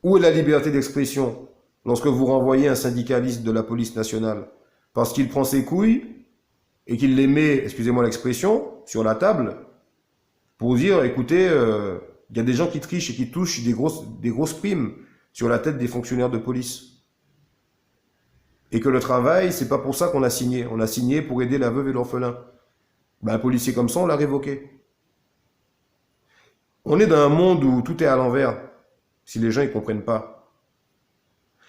Où est la liberté d'expression lorsque vous renvoyez un syndicaliste de la police nationale parce qu'il prend ses couilles et qu'il les met, excusez-moi l'expression, sur la table pour dire, écoutez, il y a des gens qui trichent et qui touchent des grosses primes sur la tête des fonctionnaires de police. Et que le travail, c'est pas pour ça qu'on a signé. On a signé pour aider la veuve et l'orphelin. Ben, un policier comme ça, on l'a révoqué. On est dans un monde où tout est à l'envers, si les gens ne comprennent pas.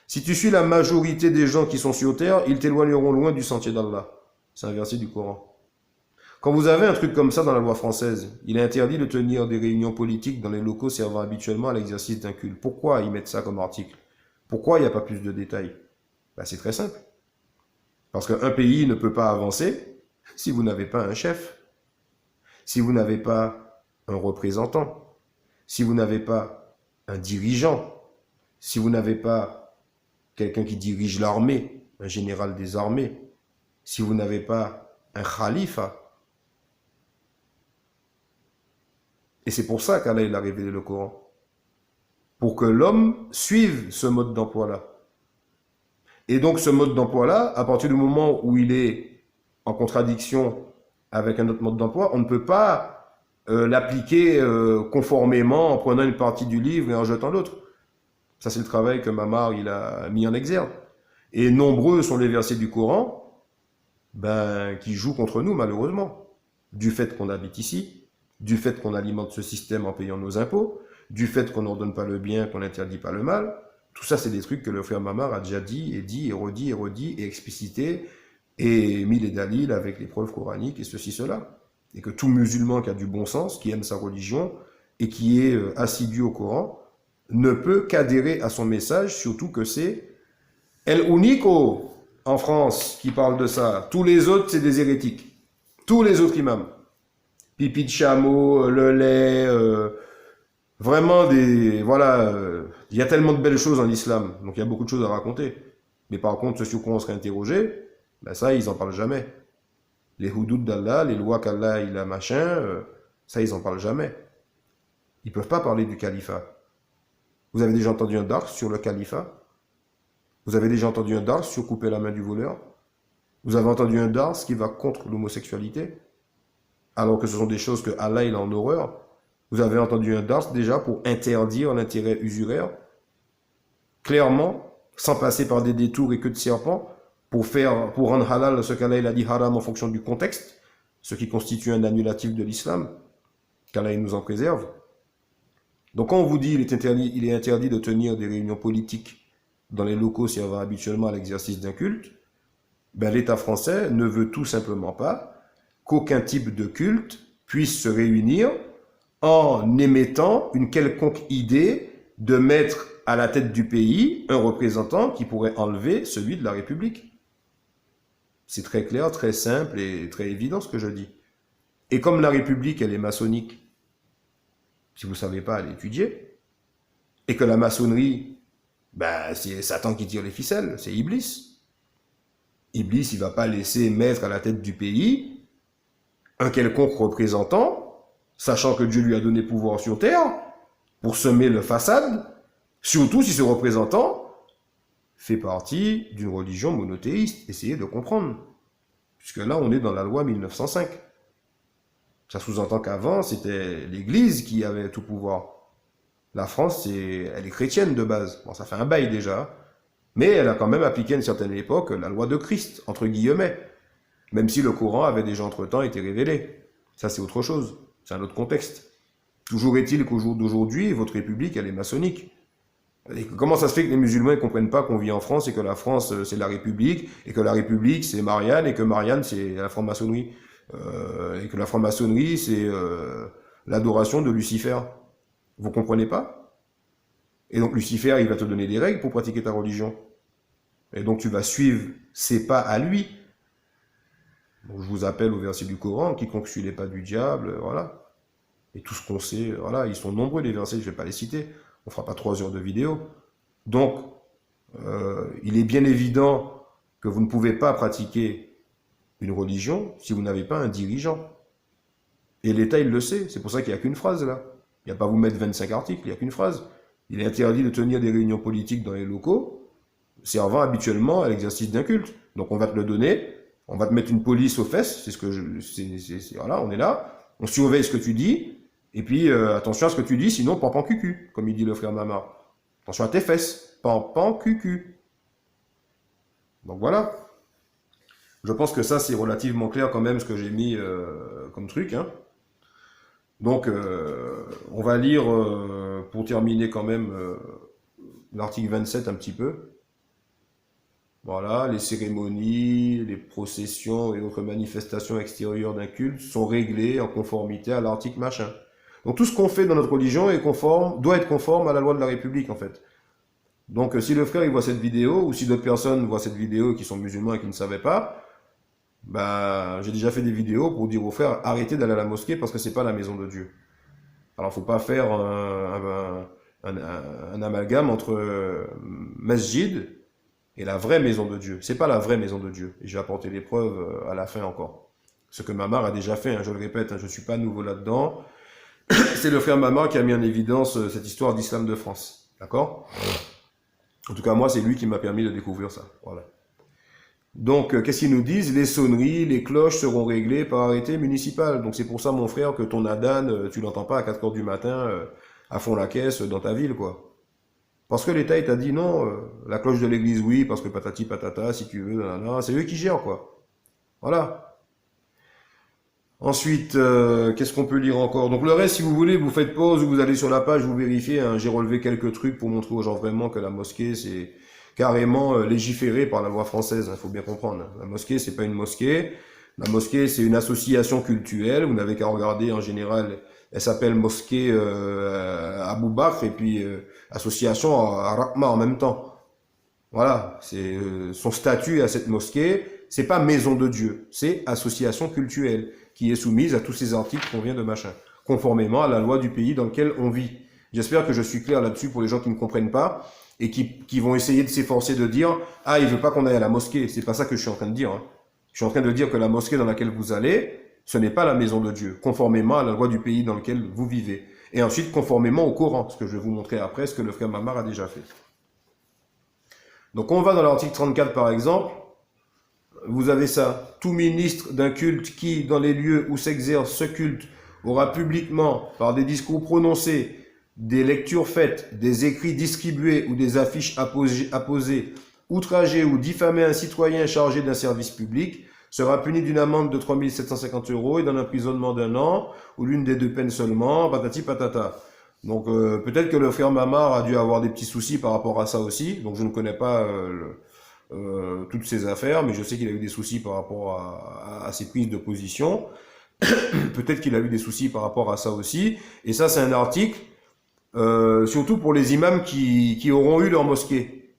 Si tu suis la majorité des gens qui sont sur terre, ils t'éloigneront loin du sentier d'Allah. C'est un verset du Coran. Quand vous avez un truc comme ça dans la loi française, il est interdit de tenir des réunions politiques dans les locaux servant habituellement à l'exercice d'un culte. Pourquoi ils mettent ça comme article? Pourquoi il n'y a pas plus de détails? Ben, c'est très simple. Parce qu'un pays ne peut pas avancer si vous n'avez pas un chef, si vous n'avez pas un représentant, si vous n'avez pas un dirigeant, si vous n'avez pas quelqu'un qui dirige l'armée, un général des armées, si vous n'avez pas un khalifa, Et c'est pour ça qu'Allah il a révélé le Coran. Pour que l'homme suive ce mode d'emploi-là. Et donc ce mode d'emploi-là, à partir du moment où il est en contradiction avec un autre mode d'emploi, on ne peut pas l'appliquer conformément en prenant une partie du livre et en jetant l'autre. Ça, c'est le travail que Mamar il a mis en exergue. Et nombreux sont les versets du Coran qui jouent contre nous, malheureusement. Du fait qu'on habite ici, du fait qu'on alimente ce système en payant nos impôts, du fait qu'on n'ordonne pas le bien, qu'on n'interdit pas le mal. Tout ça, c'est des trucs que le frère Mamar a déjà dit, et redit, et explicité, et mis les dalils avec les preuves coraniques, et ceci, cela. Et que tout musulman qui a du bon sens, qui aime sa religion, et qui est assidu au Coran, ne peut qu'adhérer à son message, surtout que c'est El Unico en France qui parle de ça. Tous les autres, c'est des hérétiques. Tous les autres imams. Pipi de chameau, le lait, vraiment des... Voilà, il y a tellement de belles choses en islam, donc il y a beaucoup de choses à raconter. Mais par contre, ce sur quoi on serait interrogé, ça, ils n'en parlent jamais. Les houdoud d'Allah, les lois qu'Allah, il a machin, ça, ils n'en parlent jamais. Ils ne peuvent pas parler du califat. Vous avez déjà entendu un dars sur le califat? Vous avez déjà entendu un dars sur couper la main du voleur? Vous avez entendu un dars qui va contre l'homosexualité? Alors que ce sont des choses que Allah il a en horreur. Vous avez entendu un dars déjà pour interdire l'intérêt usuraire? Clairement, sans passer par des détours et queues de serpent, pour rendre halal ce qu'Allah il a dit haram en fonction du contexte, ce qui constitue un annulatif de l'islam, qu'Allah il nous en préserve. Donc quand on vous dit il est interdit de tenir des réunions politiques dans les locaux servant habituellement à l'exercice d'un culte, l'État français ne veut tout simplement pas qu'aucun type de culte puisse se réunir en émettant une quelconque idée de mettre à la tête du pays un représentant qui pourrait enlever celui de la République. C'est très clair, très simple et très évident ce que je dis. Et comme la République, elle est maçonnique, si vous ne savez pas, allez étudier, et que la maçonnerie, c'est Satan qui tire les ficelles, c'est Iblis. Iblis, il ne va pas laisser mettre à la tête du pays un quelconque représentant, sachant que Dieu lui a donné pouvoir sur terre, pour semer le façade, surtout si ce représentant fait partie d'une religion monothéiste. Essayez de comprendre. Puisque là, on est dans la loi 1905. Ça sous-entend qu'avant, c'était l'Église qui avait tout pouvoir. La France, elle est chrétienne de base. Bon, ça fait un bail déjà. Mais elle a quand même appliqué à une certaine époque la loi de Christ, entre guillemets. Même si le Coran avait déjà entre-temps été révélé. Ça, c'est autre chose. C'est un autre contexte. Toujours est-il qu'au jour d'aujourd'hui, votre République, elle est maçonnique. Et comment ça se fait que les musulmans ne comprennent pas qu'on vit en France et que la France, c'est la République, et que la République, c'est Marianne, et que Marianne, c'est la franc-maçonnerie, et que la franc-maçonnerie, c'est l'adoration de Lucifer. Vous comprenez pas? Et donc Lucifer, il va te donner des règles pour pratiquer ta religion. Et donc tu vas suivre ses pas à lui. Donc je vous appelle au verset du Coran, quiconque suit les pas du diable, voilà. Et tout ce qu'on sait, voilà, ils sont nombreux les versets, je ne vais pas les citer. On ne fera pas 3 heures de vidéo. Donc, il est bien évident que vous ne pouvez pas pratiquer une religion si vous n'avez pas un dirigeant. Et l'État, il le sait. C'est pour ça qu'il n'y a qu'une phrase là. Il n'y a pas à vous mettre 25 articles, il n'y a qu'une phrase. Il est interdit de tenir des réunions politiques dans les locaux servant habituellement à l'exercice d'un culte. Donc on va te le donner, on va te mettre une police aux fesses, c'est ce que voilà, on est là, on surveille ce que tu dis, et puis attention à ce que tu dis, sinon pan cucu, comme il dit le frère Mamar. Attention à tes fesses, pan cucu. Donc voilà. Je pense que ça c'est relativement clair quand même ce que j'ai mis comme truc, hein. Donc, on va lire, pour terminer quand même, l'article 27 un petit peu. Voilà, les cérémonies, les processions et autres manifestations extérieures d'un culte sont réglées en conformité à l'article machin. Donc tout ce qu'on fait dans notre religion est conforme, doit être conforme à la loi de la République en fait. Donc si le frère il voit cette vidéo, ou si d'autres personnes voient cette vidéo qui sont musulmans et qui ne savaient pas, j'ai déjà fait des vidéos pour dire aux frères, arrêtez d'aller à la mosquée parce que c'est pas la maison de Dieu. Alors, faut pas faire un amalgame entre masjid et la vraie maison de Dieu. C'est pas la vraie maison de Dieu. Et je vais apporter des preuves à la fin encore. Ce que Mamar a déjà fait, hein, je le répète, hein, je suis pas nouveau là-dedans. C'est le frère Mamar qui a mis en évidence cette histoire d'islam de France. D'accord? En tout cas, moi, c'est lui qui m'a permis de découvrir ça. Voilà. Donc, qu'est-ce qu'ils nous disent? Les sonneries, les cloches seront réglées par arrêté municipal. Donc, c'est pour ça, mon frère, que ton adhan, tu l'entends pas à 4 heures du matin, à fond la caisse, dans ta ville, quoi. Parce que l'État, il t'a dit non, la cloche de l'église, oui, parce que patati patata, si tu veux, nanana, c'est eux qui gèrent, quoi. Voilà. Ensuite, qu'est-ce qu'on peut lire encore? Donc, le reste, si vous voulez, vous faites pause ou vous allez sur la page, vous vérifiez, hein. J'ai relevé quelques trucs pour montrer aux gens vraiment que la mosquée, c'est carrément légiféré par la loi française, il faut bien comprendre. La mosquée, c'est pas une mosquée. La mosquée, c'est une association cultuelle. Vous n'avez qu'à regarder, en général, elle s'appelle Mosquée Abou Bakr et puis association à Rakma en même temps. Voilà, c'est son statut à cette mosquée. C'est pas maison de Dieu, c'est association cultuelle qui est soumise à tous ces articles qu'on vient de machin, conformément à la loi du pays dans lequel on vit. J'espère que je suis clair là-dessus pour les gens qui ne comprennent pas et qui vont essayer de s'efforcer de dire « Ah, il veut pas qu'on aille à la mosquée ». C'est pas ça que je suis en train de dire. Hein. Je suis en train de dire que la mosquée dans laquelle vous allez, ce n'est pas la maison de Dieu, conformément à la loi du pays dans lequel vous vivez. Et ensuite, conformément au Coran, ce que je vais vous montrer après, ce que le frère Mamar a déjà fait. Donc, on va dans l'article 34, par exemple. Vous avez ça. Tout ministre d'un culte qui, dans les lieux où s'exerce ce culte, aura publiquement, par des discours prononcés, des lectures faites, des écrits distribués ou des affiches apposées, outrager ou diffamer un citoyen chargé d'un service public, sera puni d'une amende de 3 750 € et d'un emprisonnement d'1 an, ou l'une des deux peines seulement, patati patata. Donc peut-être que le frère Mamar a dû avoir des petits soucis par rapport à ça aussi, donc je ne connais pas toutes ces affaires, mais je sais qu'il a eu des soucis par rapport à ses prises de position. Peut-être qu'il a eu des soucis par rapport à ça aussi, et ça c'est un article surtout pour les imams qui auront eu leur mosquée.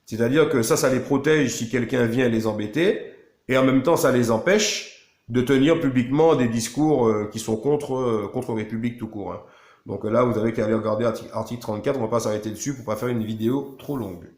C'est-à-dire que ça les protège si quelqu'un vient les embêter, et en même temps, ça les empêche de tenir publiquement des discours qui sont contre République tout court. Hein. Donc là, vous avez qu'à aller regarder article 34, on va pas s'arrêter dessus pour pas faire une vidéo trop longue.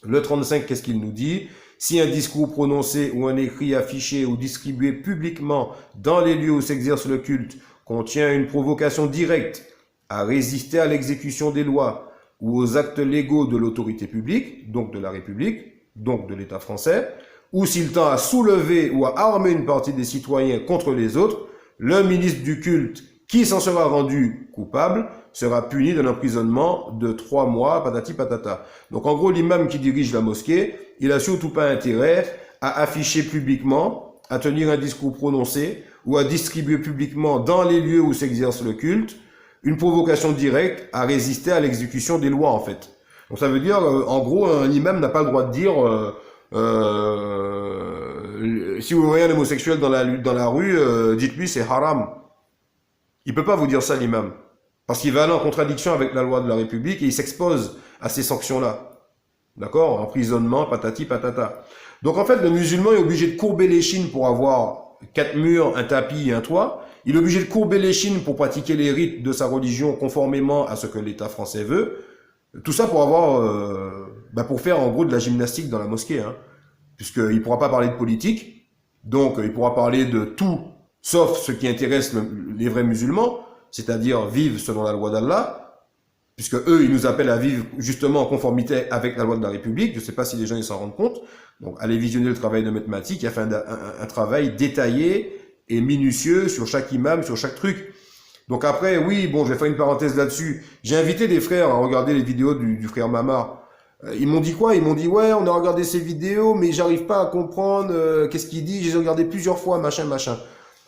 Le 35, qu'est-ce qu'il nous dit? Si un discours prononcé ou un écrit affiché ou distribué publiquement dans les lieux où s'exerce le culte contient une provocation directe à résister à l'exécution des lois ou aux actes légaux de l'autorité publique, donc de la République, donc de l'État français, ou s'il tend à soulever ou à armer une partie des citoyens contre les autres, le ministre du culte qui s'en sera rendu coupable sera puni d'un emprisonnement de 3 mois, patati patata. Donc en gros, l'imam qui dirige la mosquée, il a surtout pas intérêt à afficher publiquement, à tenir un discours prononcé ou à distribuer publiquement dans les lieux où s'exerce le culte une provocation directe à résister à l'exécution des lois, en fait. Donc ça veut dire, en gros, un imam n'a pas le droit de dire si vous voyez un homosexuel dans la rue, dites-lui c'est haram. Il peut pas vous dire ça, l'imam. Parce qu'il va aller en contradiction avec la loi de la République et il s'expose à ces sanctions-là. D'accord? Emprisonnement, patati, patata. Donc en fait, le musulman est obligé de courber les chines pour avoir 4 murs, un tapis et un toit. Il est obligé de courber les chines pour pratiquer les rites de sa religion conformément à ce que l'État français veut. Tout ça pour avoir, pour faire en gros de la gymnastique dans la mosquée, hein. Puisqu'il ne pourra pas parler de politique, donc il pourra parler de tout, sauf ce qui intéresse les vrais musulmans, c'est-à-dire vivre selon la loi d'Allah, puisque eux, ils nous appellent à vivre justement en conformité avec la loi de la République. Je ne sais pas si les gens ils s'en rendent compte. Donc, allez visionner le travail de Maître Mati, qui a fait un travail détaillé et minutieux sur chaque imam, sur chaque truc. Donc après, oui, bon, je vais faire une parenthèse là-dessus. J'ai invité des frères à regarder les vidéos du frère Mamar. Ils m'ont dit quoi? Ils m'ont dit, ouais, on a regardé ces vidéos, mais j'arrive pas à comprendre qu'est-ce qu'il dit. J'ai regardé plusieurs fois, machin, machin.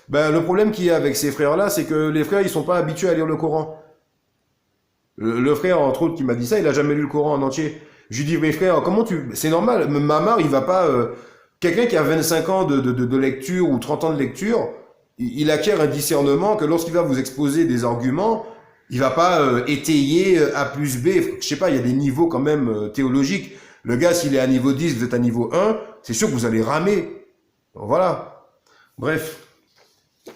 Ben, le problème qu'il y a avec ces frères-là, c'est que les frères, ils sont pas habitués à lire le Coran. Le frère, entre autres, qui m'a dit ça, il a jamais lu le Coran en entier. Je lui dis, mais frère, comment c'est normal, Mamar, il va pas, quelqu'un qui a 25 ans de lecture ou 30 ans de lecture, il acquiert un discernement que lorsqu'il va vous exposer des arguments, il va pas étayer A plus B. Je sais pas, il y a des niveaux quand même théologiques. Le gars, s'il est à niveau 10, vous êtes à niveau 1, c'est sûr que vous allez ramer. Donc, voilà. Bref.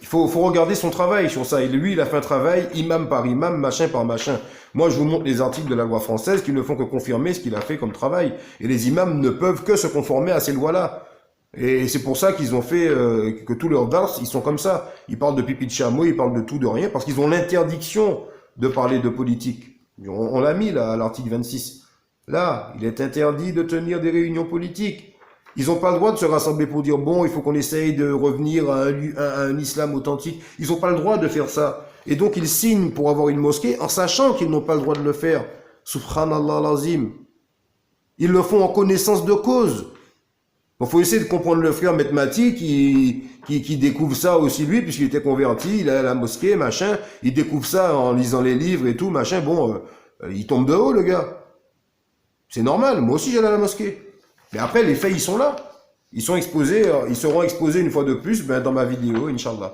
Il faut regarder son travail sur ça. Et lui, il a fait un travail imam par imam, machin par machin. Moi, je vous montre les articles de la loi française qui ne font que confirmer ce qu'il a fait comme travail. Et les imams ne peuvent que se conformer à ces lois-là. Et c'est pour ça qu'ils ont fait que tous leurs dars, ils sont comme ça. Ils parlent de pipi de chameau, ils parlent de tout, de rien, parce qu'ils ont l'interdiction de parler de politique. On l'a mis là, à l'article 26. Là, il est interdit de tenir des réunions politiques. Ils n'ont pas le droit de se rassembler pour dire, bon, il faut qu'on essaye de revenir à un islam authentique. Ils n'ont pas le droit de faire ça. Et donc, ils signent pour avoir une mosquée en sachant qu'ils n'ont pas le droit de le faire. Subhanallah l'azim. Ils le font en connaissance de cause. Il faut essayer de comprendre le frère Metmati qui découvre ça aussi lui, puisqu'il était converti, il a la mosquée, machin. Il découvre ça en lisant les livres et tout, machin. Bon, il tombe de haut, le gars. C'est normal, moi aussi j'allais à la mosquée. Mais après, les faits, ils sont là. Ils sont exposés, ils seront exposés une fois de plus dans ma vidéo, Inch'Allah.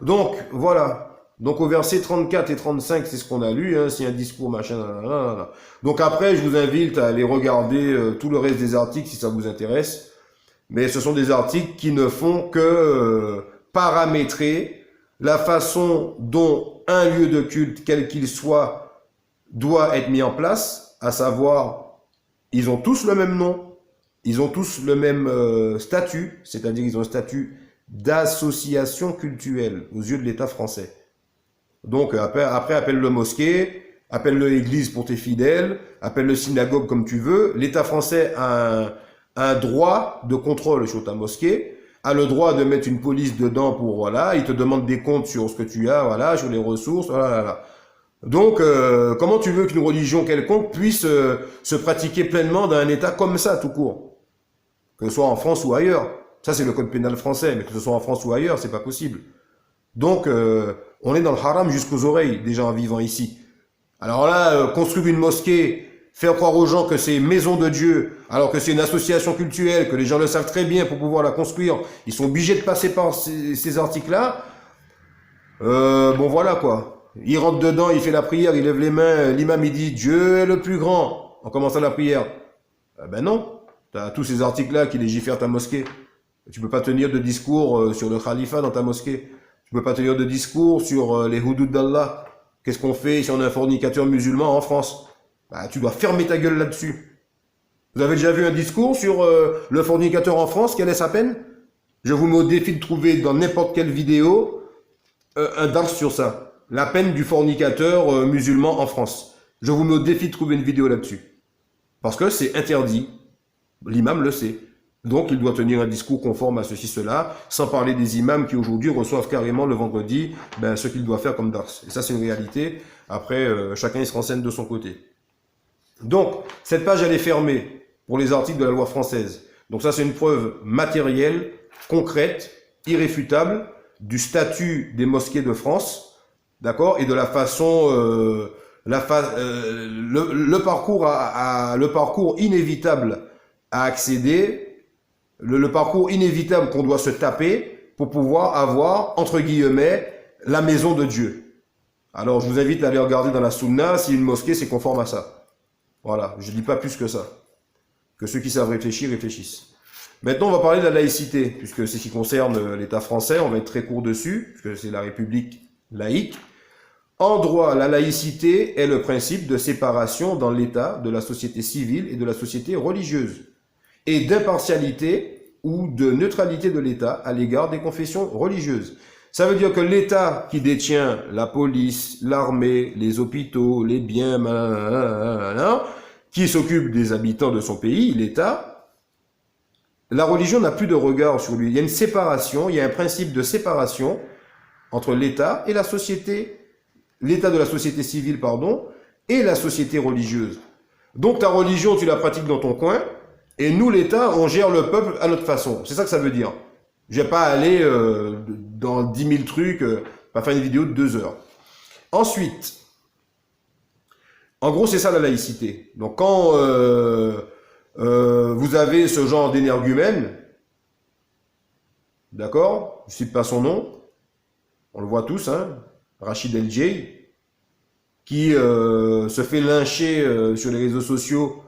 Donc, voilà. Donc, au verset 34 et 35, c'est ce qu'on a lu, hein, c'est un discours, machin, nanana. Donc après, je vous invite à aller regarder tout le reste des articles si ça vous intéresse. Mais ce sont des articles qui ne font que paramétrer la façon dont un lieu de culte, quel qu'il soit, doit être mis en place, à savoir, ils ont tous le même nom, ils ont tous le même statut, c'est-à-dire ils ont un statut d'association cultuelle aux yeux de l'État français. Donc après appelle-le mosquée, appelle-le église pour tes fidèles, appelle-le synagogue comme tu veux. L'État français a un droit de contrôle sur ta mosquée, a le droit de mettre une police dedans pour, voilà, il te demande des comptes sur ce que tu as, voilà, sur les ressources, voilà. Donc, comment tu veux qu'une religion quelconque puisse se pratiquer pleinement dans un État comme ça, tout court? Que ce soit en France ou ailleurs. Ça, c'est le code pénal français, mais que ce soit en France ou ailleurs, c'est pas possible. Donc, on est dans le haram jusqu'aux oreilles, déjà en vivant ici. Alors là, construire une mosquée, faire croire aux gens que c'est maison de Dieu, alors que c'est une association culturelle, que les gens le savent très bien pour pouvoir la construire, ils sont obligés de passer par ces articles-là. Bon, voilà quoi. Il rentre dedans, il fait la prière, il lève les mains, l'imam il dit Dieu est le plus grand en commençant la prière. Ben non, t'as tous ces articles-là qui légifèrent ta mosquée. Tu peux pas tenir de discours sur le khalifa dans ta mosquée. Tu peux pas tenir de discours sur les hudud d'Allah. Qu'est-ce qu'on fait si on est un fornicateur musulman en France? Bah, tu dois fermer ta gueule là-dessus. Vous avez déjà vu un discours sur le fornicateur en France? Quelle est sa peine? Je vous mets au défi de trouver dans n'importe quelle vidéo un dars sur ça. La peine du fornicateur musulman en France. Je vous mets au défi de trouver une vidéo là-dessus. Parce que c'est interdit. L'imam le sait. Donc, il doit tenir un discours conforme à ceci, cela, sans parler des imams qui aujourd'hui reçoivent carrément le vendredi ce qu'il doit faire comme dars. Et ça, c'est une réalité. Après, chacun il se renseigne de son côté. Donc, cette page, elle est fermée pour les articles de la loi française. Donc ça, c'est une preuve matérielle, concrète, irréfutable du statut des mosquées de France, d'accord, et de la façon, le parcours inévitable à accéder, le parcours inévitable qu'on doit se taper pour pouvoir avoir, entre guillemets, la maison de Dieu. Alors, je vous invite à aller regarder dans la Sunna si une mosquée c'est conforme à ça. Voilà, je dis pas plus que ça. Que ceux qui savent réfléchir, réfléchissent. Maintenant, on va parler de la laïcité, puisque c'est ce qui concerne l'État français, on va être très court dessus, puisque c'est la République laïque. En droit, la laïcité est le principe de séparation dans l'État de la société civile et de la société religieuse, et d'impartialité ou de neutralité de l'État à l'égard des confessions religieuses. Ça veut dire que l'État qui détient la police, l'armée, les hôpitaux, les biens, qui s'occupe des habitants de son pays, l'État, la religion n'a plus de regard sur lui. Il y a une séparation, il y a un principe de séparation entre l'État et la société, l'État de la société civile, pardon, et la société religieuse. Donc ta religion, tu la pratiques dans ton coin, et nous, l'État, on gère le peuple à notre façon. C'est ça que ça veut dire. Je vais pas aller dans 10 000 trucs, pas faire une vidéo de 2 heures. Ensuite, en gros, c'est ça la laïcité. Donc quand vous avez ce genre d'énergumène, d'accord, je cite pas son nom, on le voit tous, hein, Rachid El-Jay, qui se fait lyncher sur les réseaux sociaux.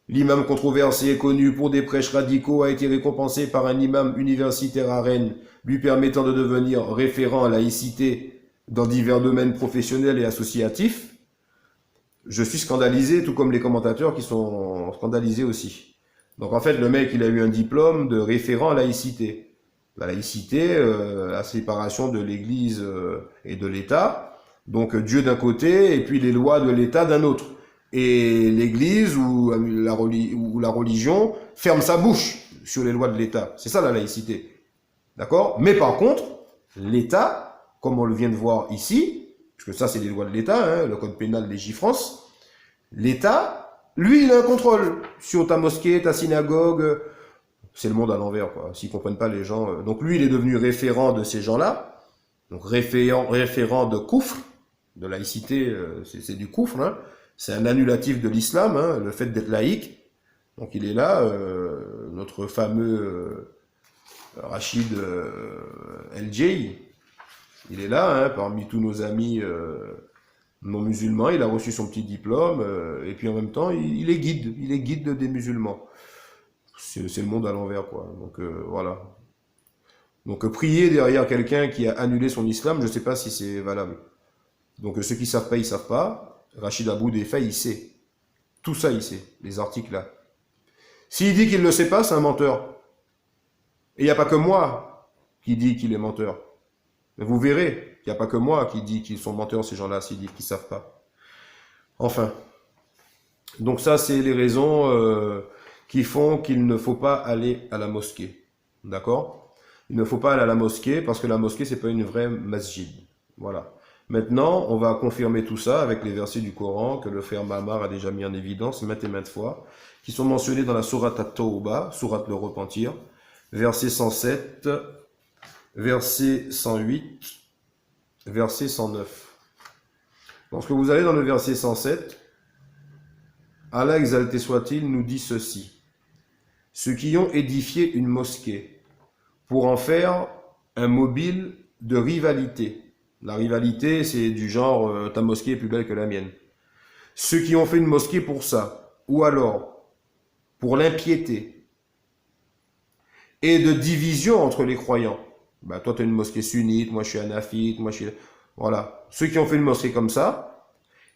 L'imam controversé, connu pour des prêches radicaux, a été récompensé par un imam universitaire à Rennes, lui permettant de devenir référent à laïcité dans divers domaines professionnels et associatifs. Je suis scandalisé, tout comme les commentateurs qui sont scandalisés aussi. Donc en fait, le mec, il a eu un diplôme de référent à laïcité. La laïcité, la séparation de l'Église et de l'État. Donc Dieu d'un côté et puis les lois de l'État d'un autre. Et l'Église ou la religion ferme sa bouche sur les lois de l'État. C'est ça la laïcité. D'accord? Mais par contre, l'État, comme on le vient de voir ici, puisque ça c'est les lois de l'État, hein, le code pénal Légifrance, l'État, lui, il a un contrôle sur ta mosquée, ta synagogue. C'est le monde à l'envers, quoi. S'ils comprennent pas les gens. Donc lui, il est devenu référent de ces gens-là. Donc référent de koufr, de laïcité, c'est du koufr. Hein. C'est un annulatif de l'islam, hein, le fait d'être laïque. Donc il est là, notre fameux Rachid El-Jay. Il est là, hein, parmi tous nos amis non musulman, il a reçu son petit diplôme, et puis en même temps, il est guide des musulmans. C'est le monde à l'envers, quoi. Donc voilà. Donc prier derrière quelqu'un qui a annulé son islam, je ne sais pas si c'est valable. Donc ceux qui savent pas, ils savent pas. Rachid Abou Defay, il sait. Tout ça, il sait, les articles là. S'il dit qu'il ne le sait pas, c'est un menteur. Et il n'y a pas que moi qui dis qu'il est menteur. Mais vous verrez qu'il n'y a pas que moi qui dis qu'ils sont menteurs, ces gens-là, s'ils disent qu'ils ne savent pas. Enfin. Donc ça, c'est les raisons qui font qu'il ne faut pas aller à la mosquée. D'accord? Il ne faut pas aller à la mosquée parce que la mosquée, c'est pas une vraie masjid. Voilà. Maintenant, on va confirmer tout ça avec les versets du Coran que le frère Mamar a déjà mis en évidence maintes et maintes fois, qui sont mentionnés dans la sourate At-Tawbah, sourate le repentir, verset 107, verset 108, verset 109. Lorsque vous allez dans le verset 107, Allah exalté soit-il nous dit ceci. Ceux qui ont édifié une mosquée pour en faire un mobile de rivalité. La rivalité, c'est du genre ta mosquée est plus belle que la mienne. Ceux qui ont fait une mosquée pour ça, ou alors pour l'impiété et de division entre les croyants. Bah, toi, tu as une mosquée sunnite, moi je suis hanafite, moi je suis... Voilà. Ceux qui ont fait une mosquée comme ça,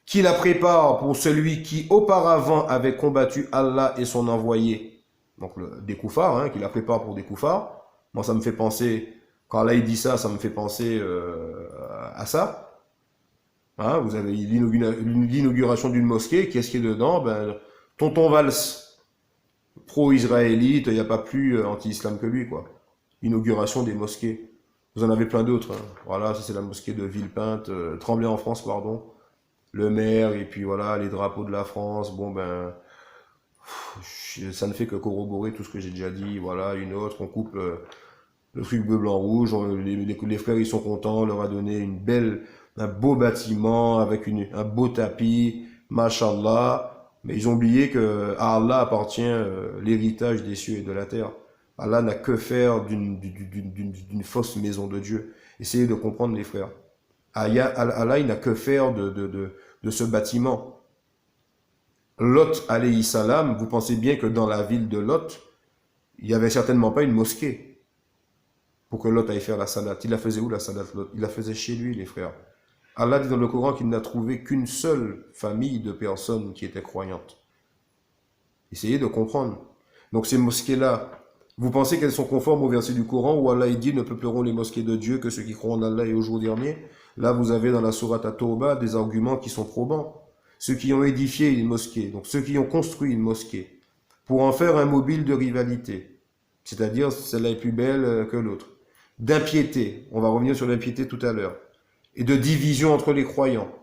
qui la préparent pour celui qui auparavant avait combattu Allah et son envoyé, donc des koufars, hein, qui la préparent pour des koufars. Moi, ça me fait penser, quand Allah il dit ça, ça me fait penser à ça. Hein, vous avez l'inauguration d'une mosquée, qu'est-ce qui est dedans? Ben, Tonton Valls, pro-israélite, il n'y a pas plus anti-islam que lui, quoi. Inauguration des mosquées. Vous en avez plein d'autres. Hein. Voilà, ça c'est la mosquée de Villepinte, Tremblay en France, pardon. Le maire, et puis voilà, les drapeaux de la France. Bon, ben, ça ne fait que corroborer tout ce que j'ai déjà dit. Voilà, une autre, on coupe le truc bleu, blanc, rouge. Les frères, ils sont contents, on leur a donné un beau bâtiment avec un beau tapis, mashallah. Mais ils ont oublié que à Allah appartient l'héritage des cieux et de la terre. Allah n'a que faire d'une fausse maison de Dieu. Essayez de comprendre les frères. Allah, il n'a que faire de ce bâtiment. Lot, alayhi salam, vous pensez bien que dans la ville de Lot, il n'y avait certainement pas une mosquée pour que Lot aille faire la salat. Il la faisait où la salat, Lot? Il la faisait chez lui, les frères. Allah dit dans le Coran qu'il n'a trouvé qu'une seule famille de personnes qui étaient croyantes. Essayez de comprendre. Donc ces mosquées-là, vous pensez qu'elles sont conformes au verset du Coran où Allah dit ne peupleront les mosquées de Dieu que ceux qui croient en Allah et au jour dernier? Là, vous avez dans la sourate At-Tawbah des arguments qui sont probants. Ceux qui ont édifié une mosquée, donc ceux qui ont construit une mosquée, pour en faire un mobile de rivalité, c'est-à-dire celle-là est plus belle que l'autre, d'impiété, on va revenir sur l'impiété tout à l'heure, et de division entre les croyants,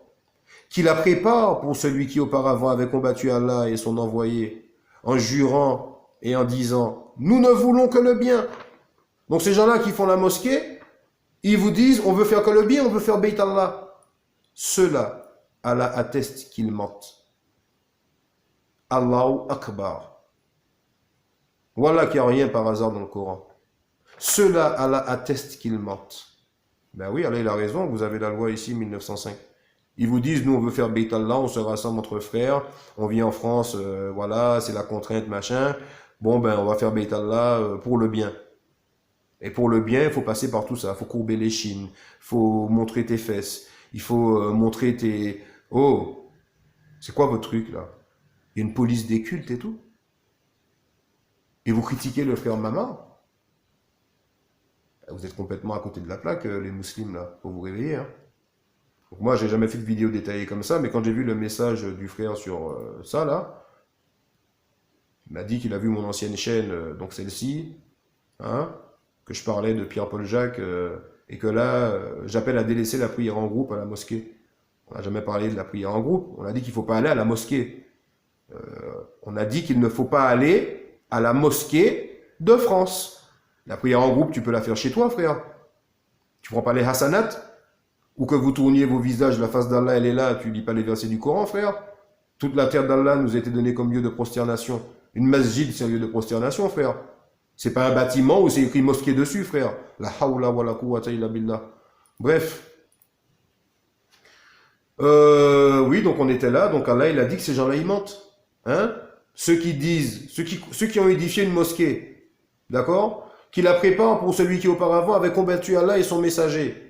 qui la prépare pour celui qui auparavant avait combattu Allah et son envoyé, en jurant et en disant « Nous ne voulons que le bien ». Donc ces gens-là qui font la mosquée, ils vous disent « On veut faire que le bien, on veut faire Beit Allah ». Ceux-là, Allah atteste qu'ils mentent. Allahu Akbar. Voilà qu'il n'y a rien par hasard dans le Coran. Ceux-là, Allah atteste qu'ils mentent. Ben oui, Allah il a raison, vous avez la loi ici, 1905. Ils vous disent, nous on veut faire Beit Allah, on se rassemble entre frères, on vit en France, voilà, c'est la contrainte, machin. Bon ben, on va faire Beit Allah pour le bien. Et pour le bien, il faut passer par tout ça. Il faut courber les chines, il faut montrer tes fesses, il faut montrer tes... Oh, c'est quoi votre truc là? Il y a une police des cultes et tout? et vous critiquez le frère Mama, vous êtes complètement à côté de la plaque, les musulmans, là. Faut vous réveiller, hein. Donc moi, j'ai jamais fait de vidéo détaillée comme ça, mais quand j'ai vu le message du frère sur ça, là, il m'a dit qu'il a vu mon ancienne chaîne, donc celle-ci, hein, que je parlais de Pierre-Paul Jacques, et que là, j'appelle à délaisser la prière en groupe à la mosquée. On n'a jamais parlé de la prière en groupe, on a dit qu'il ne faut pas aller à la mosquée. On a dit qu'il ne faut pas aller à la mosquée de France. La prière en groupe, tu peux la faire chez toi, frère. Tu prends pas les hasanat, ou que vous tourniez vos visages, la face d'Allah, elle est là, tu lis pas les versets du Coran, frère. Toute la terre d'Allah nous a été donnée comme lieu de prosternation. Une masjid, c'est un lieu de prosternation, frère. C'est pas un bâtiment où c'est écrit mosquée dessus, frère. La hawla wa la quwwata illa billah. Bref. Oui, donc on était là. Donc Allah, il a dit que ces gens-là, ils mentent. Hein? Ceux qui ont édifié une mosquée, d'accord? Qui la préparent pour celui qui auparavant avait combattu Allah et son messager.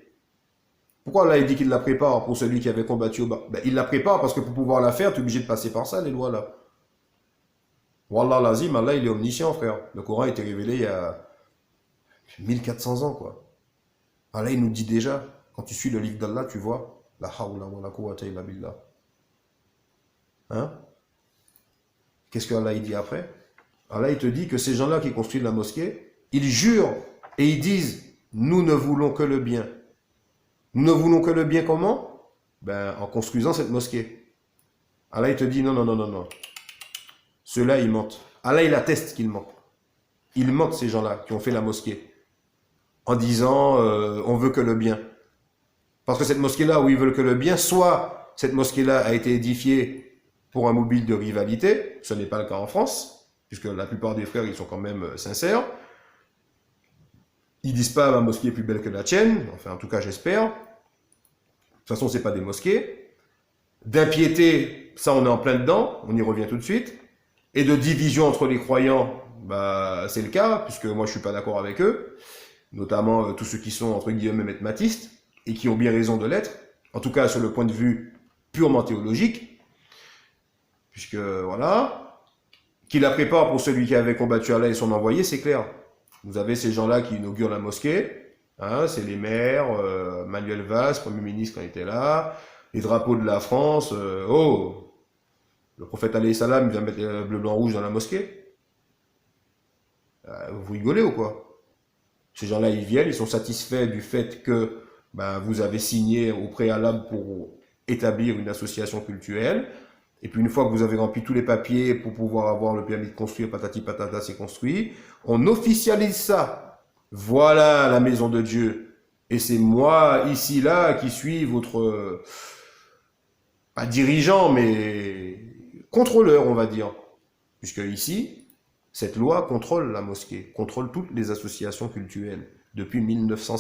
Pourquoi Allah, il dit qu'il la prépare pour celui qui avait combattu ben, il la prépare parce que pour pouvoir la faire, tu es obligé de passer par ça, les lois là. Wallah lazim, Allah, il est omniscient, frère. Le Coran a été révélé il y a 1400 ans, quoi. Allah, il nous dit déjà, quand tu suis le livre d'Allah, tu vois, la hawla wa la quwwata illa billah. Hein? Qu'est-ce que Allah, il dit après? Allah, il te dit que ces gens-là qui construisent la mosquée, ils jurent et ils disent, nous ne voulons que le bien. Nous ne voulons que le bien comment? Ben, en construisant cette mosquée. Allah, il te dit, non, non, non, non, non. Ceux-là, ils mentent. Allah, il atteste qu'ils mentent. Ils mentent, ces gens-là, qui ont fait la mosquée. En disant, on veut que le bien. Parce que cette mosquée-là, où ils veulent que le bien, soit cette mosquée-là a été édifiée pour un mobile de rivalité, ce n'est pas le cas en France, puisque la plupart des frères, ils sont quand même sincères. Ils disent pas, ma mosquée est plus belle que la tienne, enfin, en tout cas, j'espère. De toute façon, c'est pas des mosquées. D'impiété, ça, on est en plein dedans, on y revient tout de suite. Et de division entre les croyants, bah, c'est le cas, puisque moi, je suis pas d'accord avec eux. Notamment tous ceux qui sont, entre guillemets, mathematistes, et qui ont bien raison de l'être, en tout cas sur le point de vue purement théologique, puisque, voilà, qui la prépare pour celui qui avait combattu Allah et son envoyé, c'est clair. Vous avez ces gens-là qui inaugurent la mosquée, hein, c'est les maires, Manuel Valls, Premier ministre quand il était là, les drapeaux de la France, le prophète alayhi salam, il vient mettre le bleu, blanc, rouge dans la mosquée. Vous rigolez ou quoi? Ces gens-là, ils viennent, ils sont satisfaits du fait que ben, vous avez signé au préalable pour établir une association culturelle. Et puis une fois que vous avez rempli tous les papiers pour pouvoir avoir le permis de construire, patati patata, c'est construit, on officialise ça. Voilà la maison de Dieu. Et c'est moi, ici, là, qui suis votre, pas dirigeant, mais contrôleur, on va dire. Puisque ici, cette loi contrôle la mosquée, contrôle toutes les associations culturelles depuis 1900.